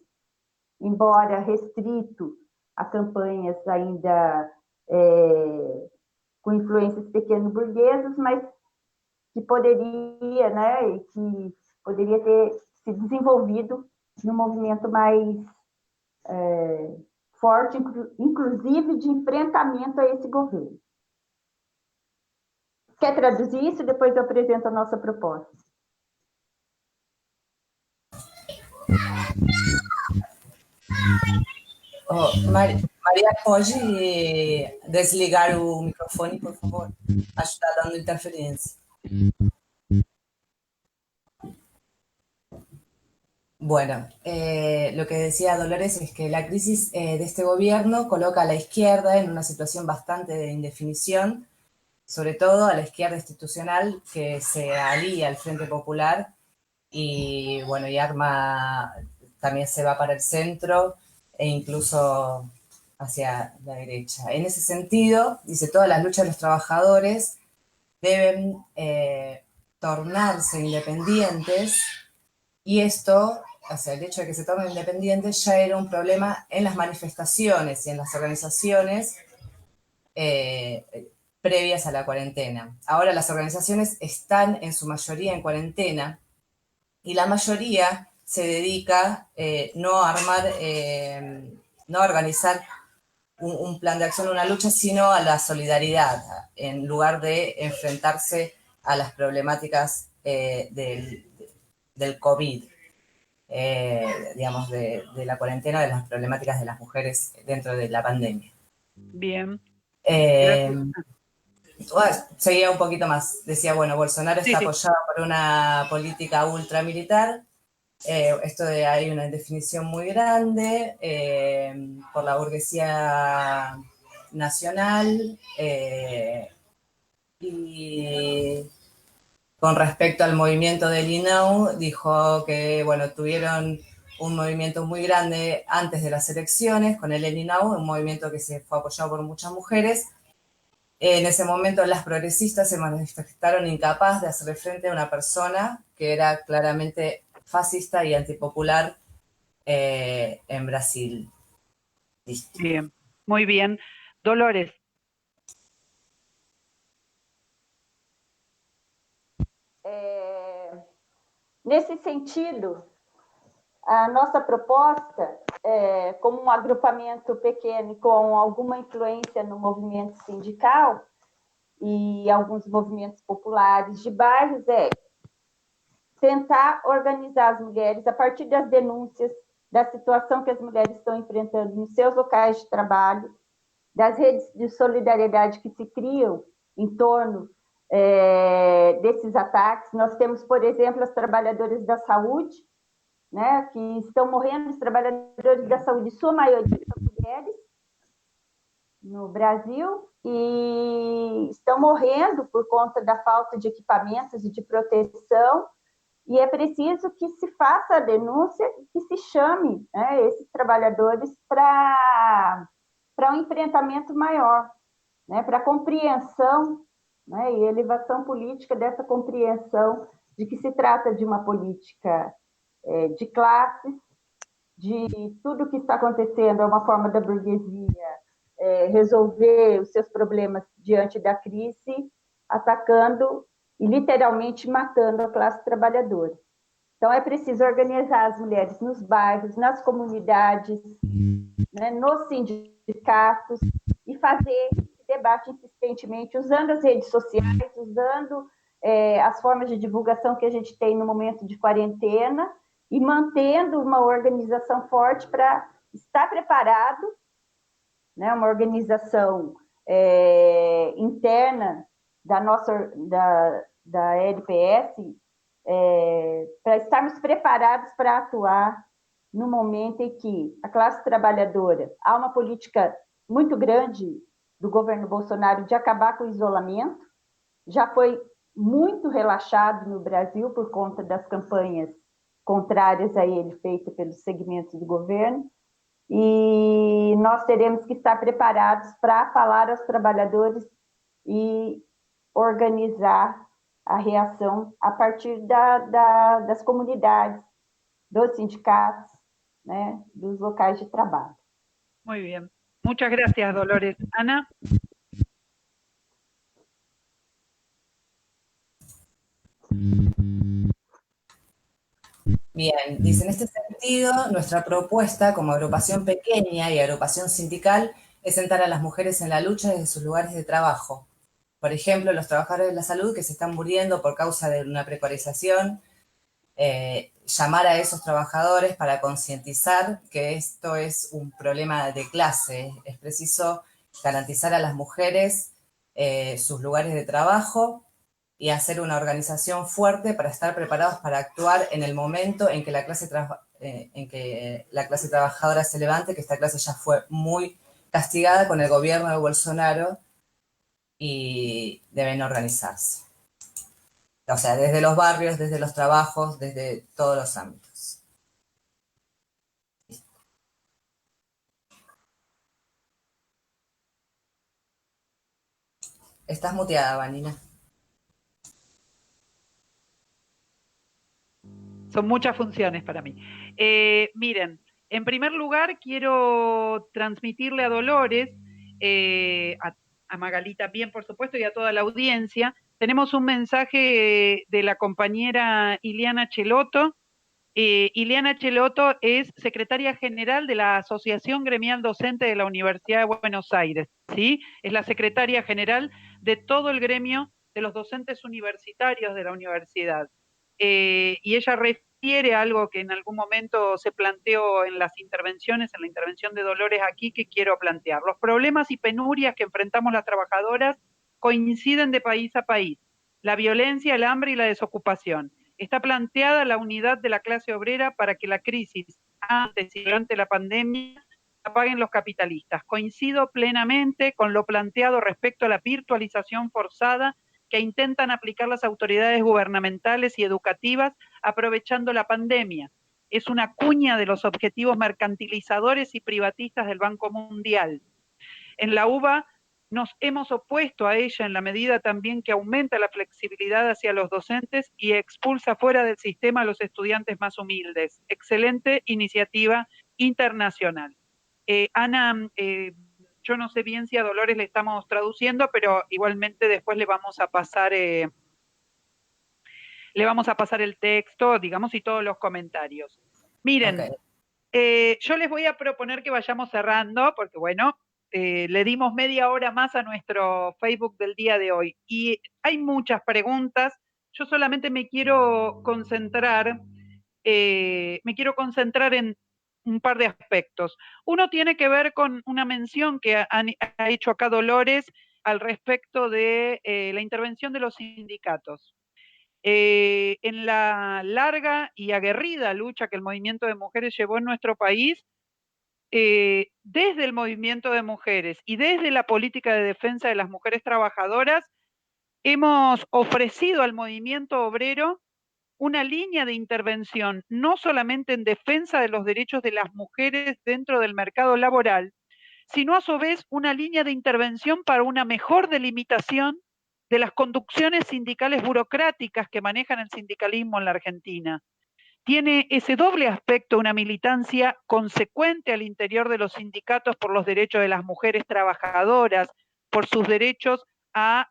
embora restrito a campanhas ainda com influências pequeno-burguesas, mas que poderia, né, que poderia ter se desenvolvido num movimento mais forte, inclusive de enfrentamento a esse governo. Quer traduzir isso? Depois eu apresento a nossa proposta. Maria, pode desligar o microfone, por favor? Acho que está dando interferencia. Bueno, lo que decía Dolores es que la crisis de este gobierno coloca a la izquierda en una situación bastante de indefinición, sobre todo a la izquierda institucional que se alía al Frente Popular y, bueno, y arma, también se va para el centro e incluso hacia la derecha. En ese sentido, dice, todas las luchas de los trabajadores deben tornarse independientes y esto, o sea, el hecho de que se tornen independientes ya era un problema en las manifestaciones y en las organizaciones previas a la cuarentena. Ahora las organizaciones están en su mayoría en cuarentena y la mayoría se dedica no a armar, no a organizar un plan de acción, una lucha, sino a la solidaridad, en lugar de enfrentarse a las problemáticas del COVID, digamos, de la cuarentena, de las problemáticas de las mujeres dentro de la pandemia. Bien. Seguía un poquito más. Decía, bueno, Bolsonaro está apoyado por una política ultramilitar. Esto de hay una indefinición muy grande por la burguesía nacional y con respecto al movimiento del INAU dijo que, bueno, tuvieron un movimiento muy grande antes de las elecciones con el INAU, un movimiento que se fue apoyado por muchas mujeres. En ese momento las progresistas se manifestaron incapaz de hacerle frente a una persona que era claramente fascista y antipopular en Brasil. Listo. Bien, muy bien. Dolores. Nesse sentido, a nossa proposta, como um agrupamento pequeno com alguma influência no movimento sindical e alguns movimentos populares de bairros, é tentar organizar as mulheres a partir das denúncias da situação que as mulheres estão enfrentando nos seus locais de trabalho, das redes de solidariedade que se criam em torno desses ataques. Nós temos, por exemplo, as trabalhadoras da saúde, né, que estão morrendo, os trabalhadores da saúde, sua maioria são mulheres no Brasil, e estão morrendo por conta da falta de equipamentos e de proteção, e é preciso que se faça a denúncia e que se chame, né, esses trabalhadores para para um enfrentamento maior, né, para a compreensão, né, e elevação política dessa compreensão de que se trata de uma política de classes, de tudo o que está acontecendo é uma forma da burguesia resolver os seus problemas diante da crise, atacando e literalmente matando a classe trabalhadora. Então, é preciso organizar as mulheres nos bairros, nas comunidades, né, nos sindicatos, e fazer esse debate insistentemente, usando as redes sociais, usando as formas de divulgação que a gente tem no momento de quarentena, e mantendo uma organização forte para estar preparado, né, uma organização interna da LPS, para estarmos preparados para atuar no momento em que a classe trabalhadora, há uma política muito grande do governo Bolsonaro de acabar com o isolamento, já foi muito relaxado no Brasil por conta das campanhas contrárias a ele feitas pelos segmentos do governo, e nós teremos que estar preparados para falar aos trabalhadores e organizar a reação a partir das comunidades, dos sindicatos, né, dos locais de trabalho. Muy bien. Muchas gracias, Dolores. Ana. Bien, dice, en este sentido, nuestra propuesta como agrupación pequeña y agrupación sindical es sentar a las mujeres en la lucha desde sus lugares de trabajo. Por ejemplo, los trabajadores de la salud que se están muriendo por causa de una precarización, llamar a esos trabajadores para concientizar que esto es un problema de clase. Es preciso garantizar a las mujeres sus lugares de trabajo y hacer una organización fuerte para estar preparados para actuar en el momento en que la clase trabajadora se levante, que esta clase ya fue muy castigada con el gobierno de Bolsonaro, y deben organizarse. O sea, desde los barrios, desde los trabajos, desde todos los ámbitos. Estás muteada, Vanina. Son muchas funciones para mí. Miren, en primer lugar quiero transmitirle a Dolores, a Magalí también, por supuesto, y a toda la audiencia. Tenemos un mensaje de la compañera Ileana Chelotto. Ileana Chelotto es secretaria general de la Asociación Gremial Docente de la Universidad de Buenos Aires, ¿sí? Es la secretaria general de todo el gremio de los docentes universitarios de la universidad. Y ella refiere a algo que en algún momento se planteó en las intervenciones, en la intervención de Dolores aquí, que quiero plantear. Los problemas y penurias que enfrentamos las trabajadoras coinciden de país a país. La violencia, el hambre y la desocupación. Está planteada la unidad de la clase obrera para que la crisis antes y durante la pandemia la paguen los capitalistas. Coincido plenamente con lo planteado respecto a la virtualización forzada que intentan aplicar las autoridades gubernamentales y educativas aprovechando la pandemia. Es una cuña de los objetivos mercantilizadores y privatistas del Banco Mundial. En la UBA nos hemos opuesto a ella en la medida también que aumenta la flexibilidad hacia los docentes y expulsa fuera del sistema a los estudiantes más humildes. Excelente iniciativa internacional. Ana, yo no sé bien si a Dolores le estamos traduciendo, pero igualmente después le vamos a pasar el texto, digamos, y todos los comentarios. Miren, yo les voy a proponer que vayamos cerrando, porque bueno, le dimos media hora más a nuestro Facebook del día de hoy. Y hay muchas preguntas. Yo solamente me quiero concentrar en un par de aspectos. Uno tiene que ver con una mención que ha hecho acá Dolores al respecto de la intervención de los sindicatos. En la larga y aguerrida lucha que el movimiento de mujeres llevó en nuestro país, desde el movimiento de mujeres y desde la política de defensa de las mujeres trabajadoras, hemos ofrecido al movimiento obrero una línea de intervención, no solamente en defensa de los derechos de las mujeres dentro del mercado laboral, sino a su vez una línea de intervención para una mejor delimitación de las conducciones sindicales burocráticas que manejan el sindicalismo en la Argentina. Tiene ese doble aspecto, una militancia consecuente al interior de los sindicatos por los derechos de las mujeres trabajadoras, por sus derechos a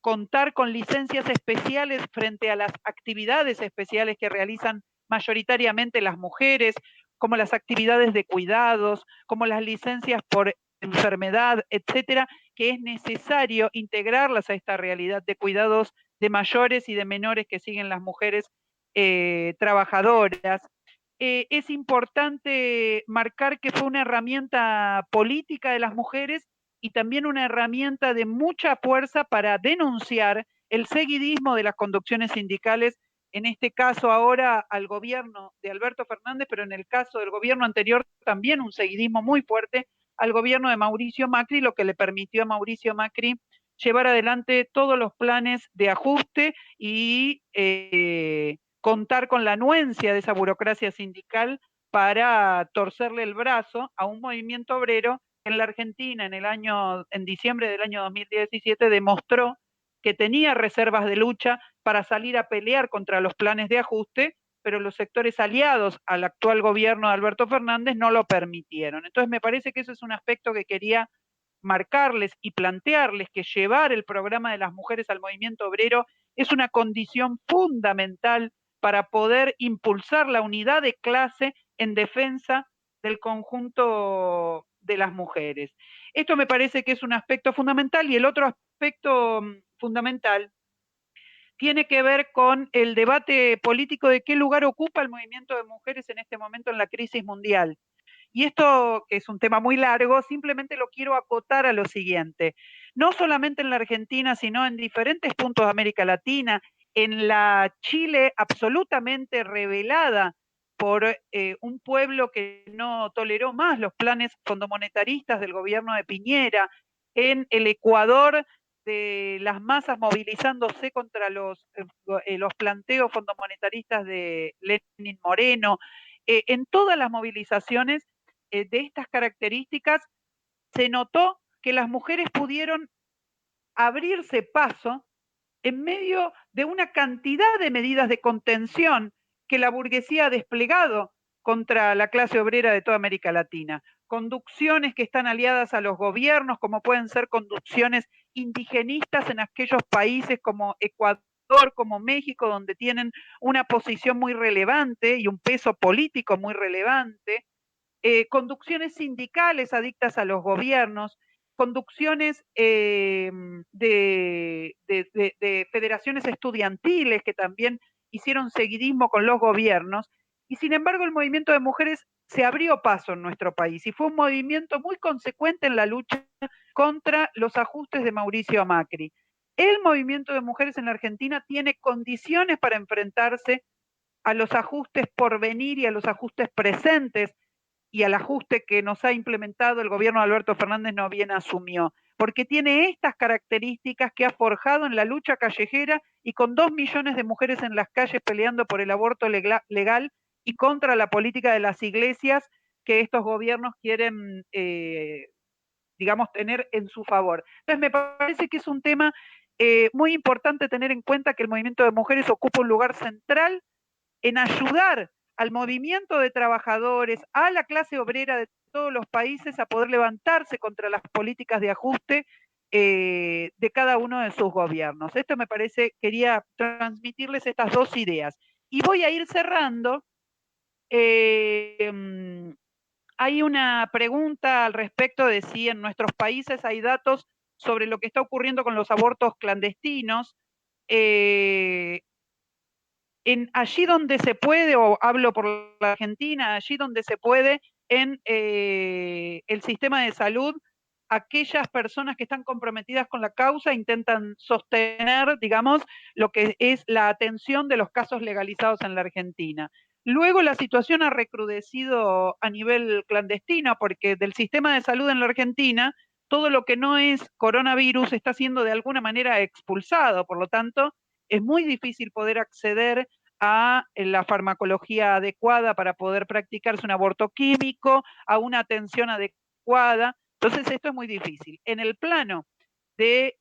contar con licencias especiales frente a las actividades especiales que realizan mayoritariamente las mujeres, como las actividades de cuidados, como las licencias por enfermedad, etcétera, que es necesario integrarlas a esta realidad de cuidados de mayores y de menores que siguen las mujeres trabajadoras. Es importante marcar que fue una herramienta política de las mujeres y también una herramienta de mucha fuerza para denunciar el seguidismo de las conducciones sindicales, en este caso ahora al gobierno de Alberto Fernández, pero en el caso del gobierno anterior también un seguidismo muy fuerte al gobierno de Mauricio Macri, lo que le permitió a Mauricio Macri llevar adelante todos los planes de ajuste y contar con la anuencia de esa burocracia sindical para torcerle el brazo a un movimiento obrero que en la Argentina en diciembre del año 2017 demostró que tenía reservas de lucha para salir a pelear contra los planes de ajuste, pero los sectores aliados al actual gobierno de Alberto Fernández no lo permitieron. Entonces me parece que eso es un aspecto que quería marcarles y plantearles, que llevar el programa de las mujeres al movimiento obrero es una condición fundamental para poder impulsar la unidad de clase en defensa del conjunto de las mujeres. Esto me parece que es un aspecto fundamental, y el otro aspecto fundamental tiene que ver con el debate político de qué lugar ocupa el movimiento de mujeres en este momento en la crisis mundial. Y esto, que es un tema muy largo, simplemente lo quiero acotar a lo siguiente. No solamente en la Argentina, sino en diferentes puntos de América Latina, en la Chile absolutamente rebelada por un pueblo que no toleró más los planes fondomonetaristas del gobierno de Piñera, en el Ecuador de las masas movilizándose contra los planteos fondomonetaristas de Lenín Moreno, en todas las movilizaciones de estas características se notó que las mujeres pudieron abrirse paso en medio de una cantidad de medidas de contención que la burguesía ha desplegado contra la clase obrera de toda América Latina. Conducciones que están aliadas a los gobiernos, como pueden ser conducciones indigenistas en aquellos países como Ecuador, como México, donde tienen una posición muy relevante y un peso político muy relevante, conducciones sindicales adictas a los gobiernos, conducciones de federaciones estudiantiles que también hicieron seguidismo con los gobiernos, y sin embargo el movimiento de mujeres se abrió paso en nuestro país y fue un movimiento muy consecuente en la lucha contra los ajustes de Mauricio Macri. El movimiento de mujeres en la Argentina tiene condiciones para enfrentarse a los ajustes por venir y a los ajustes presentes y al ajuste que nos ha implementado el gobierno de Alberto Fernández no bien asumió, porque tiene estas características que ha forjado en la lucha callejera y con 2 millones de mujeres en las calles peleando por el aborto legal y contra la política de las iglesias que estos gobiernos quieren, digamos, tener en su favor. Entonces me parece que es un tema muy importante tener en cuenta que el movimiento de mujeres ocupa un lugar central en ayudar al movimiento de trabajadores, a la clase obrera de todos los países a poder levantarse contra las políticas de ajuste de cada uno de sus gobiernos. Esto me parece, quería transmitirles estas dos ideas. Y voy a ir cerrando. Hay una pregunta al respecto de si en nuestros países hay datos sobre lo que está ocurriendo con los abortos clandestinos. Allí donde se puede, o hablo por la Argentina, allí donde se puede, en el sistema de salud, aquellas personas que están comprometidas con la causa intentan sostener, digamos, lo que es la atención de los casos legalizados en la Argentina. Luego la situación ha recrudecido a nivel clandestino, porque del sistema de salud en la Argentina, todo lo que no es coronavirus está siendo de alguna manera expulsado, por lo tanto, es muy difícil poder acceder a la farmacología adecuada para poder practicarse un aborto químico, a una atención adecuada Entonces esto es muy difícil. En el plano de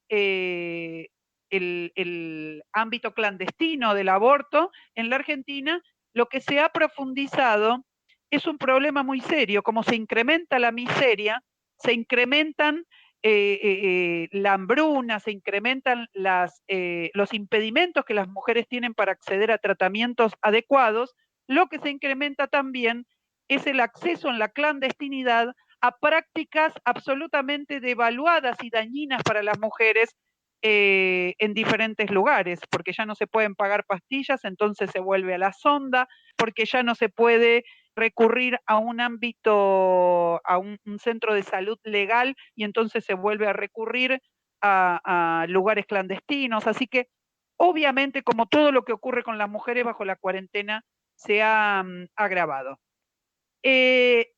el ámbito clandestino del aborto, en la Argentina lo que se ha profundizado es un problema muy serio. Como se incrementa la miseria, se incrementan la hambruna, se incrementan los impedimentos que las mujeres tienen para acceder a tratamientos adecuados. Lo que se incrementa también es el acceso en la clandestinidad a prácticas absolutamente devaluadas y dañinas para las mujeres en diferentes lugares, porque ya no se pueden pagar pastillas, entonces se vuelve a la sonda, porque ya no se puede recurrir a un ámbito, a un centro de salud legal, y entonces se vuelve a recurrir a lugares clandestinos. Así que, obviamente, como todo lo que ocurre con las mujeres bajo la cuarentena, se ha agravado.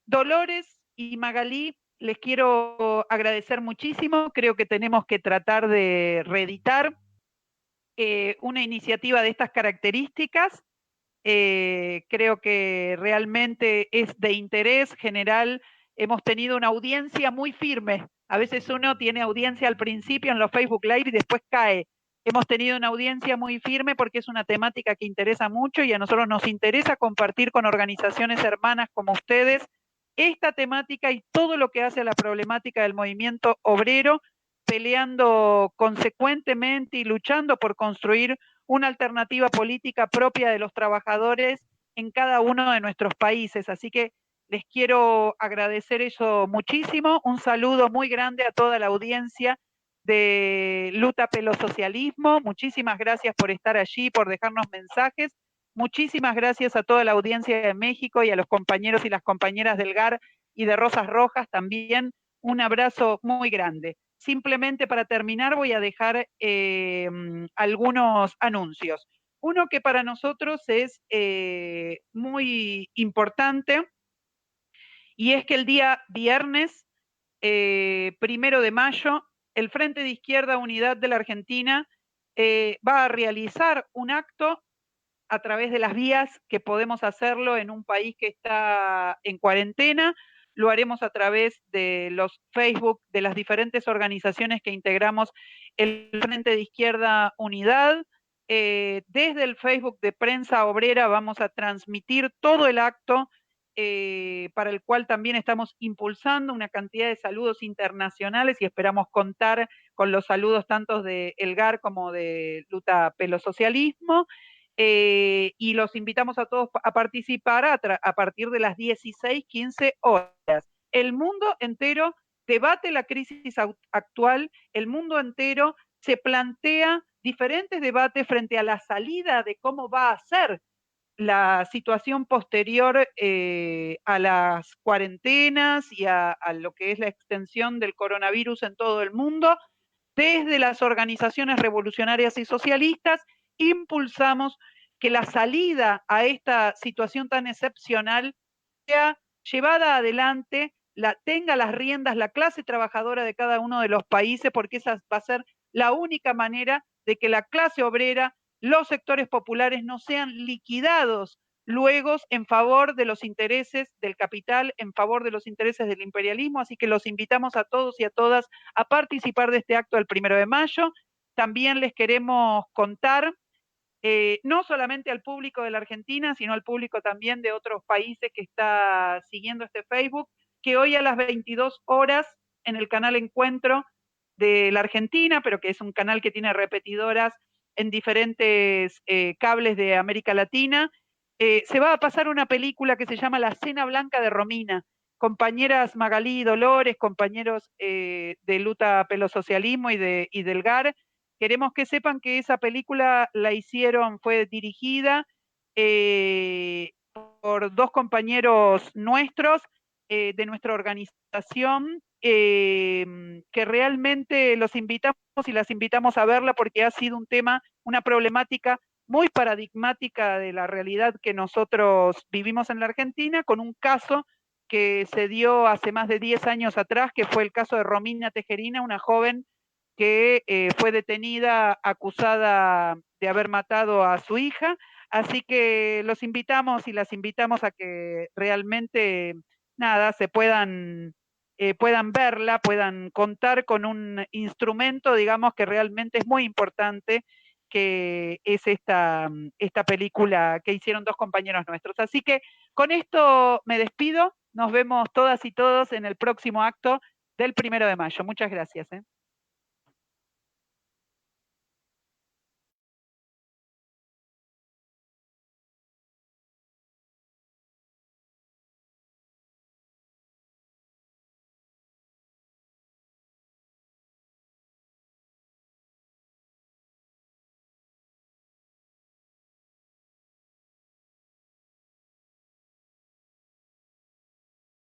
Dolores y Magalí, les quiero agradecer muchísimo. Creo que tenemos que tratar de reeditar una iniciativa de estas características. Creo que realmente es de interés general. Hemos tenido una audiencia muy firme. A veces uno tiene audiencia al principio en los Facebook Live y después cae. Hemos tenido una audiencia muy firme porque es una temática que interesa mucho y a nosotros nos interesa compartir con organizaciones hermanas como ustedes esta temática y todo lo que hace a la problemática del movimiento obrero, peleando consecuentemente y luchando por construir una alternativa política propia de los trabajadores en cada uno de nuestros países. Así que les quiero agradecer eso muchísimo. Un saludo muy grande a toda la audiencia de Luta pelo Socialismo. Muchísimas gracias por estar allí, por dejarnos mensajes. Muchísimas gracias a toda la audiencia de México y a los compañeros y las compañeras del GAR y de Rosas Rojas también. Un abrazo muy grande. Simplemente para terminar voy a dejar algunos anuncios. Uno que para nosotros es muy importante y es que el día viernes 1 de mayo el Frente de Izquierda Unidad de la Argentina va a realizar un acto a través de las vías que podemos hacerlo en un país que está en cuarentena. Lo haremos a través de los Facebook de las diferentes organizaciones que integramos el Frente de Izquierda Unidad. Desde el Facebook de Prensa Obrera vamos a transmitir todo el acto para el cual también estamos impulsando una cantidad de saludos internacionales y esperamos contar con los saludos tanto de Elgar como de Luta pelo Socialismo. Y los invitamos a todos a participar a partir de las 16:15 horas. El mundo entero debate la crisis actual, el mundo entero se plantea diferentes debates frente a la salida de cómo va a ser la situación posterior a las cuarentenas y a lo que es la extensión del coronavirus en todo el mundo. Desde las organizaciones revolucionarias y socialistas impulsamos que la salida a esta situación tan excepcional sea llevada adelante, tenga las riendas la clase trabajadora de cada uno de los países, porque esa va a ser la única manera de que la clase obrera, los sectores populares no sean liquidados luego en favor de los intereses del capital, en favor de los intereses del imperialismo. Así que los invitamos a todos y a todas a participar de este acto el 1 de mayo. También les queremos contar, no solamente al público de la Argentina, sino al público también de otros países que está siguiendo este Facebook, que hoy a las 22 horas en el canal Encuentro de la Argentina, pero que es un canal que tiene repetidoras en diferentes cables de América Latina, se va a pasar una película que se llama La Cena Blanca de Romina. Compañeras Magalí y Dolores, compañeros de Luta pelo Socialismo y del GAR, queremos que sepan que esa película fue dirigida por dos compañeros nuestros de nuestra organización, que realmente los invitamos y las invitamos a verla porque ha sido un tema, una problemática muy paradigmática de la realidad que nosotros vivimos en la Argentina, con un caso que se dio hace más de 10 años atrás, que fue el caso de Romina Tejerina, una joven que fue detenida acusada de haber matado a su hija. Así que los invitamos y las invitamos a que realmente, nada, se puedan puedan verla, puedan contar con un instrumento, digamos, que realmente es muy importante, que es esta película que hicieron dos compañeros nuestros. Así que con esto me despido, nos vemos todas y todos en el próximo acto del 1 de mayo. Muchas gracias.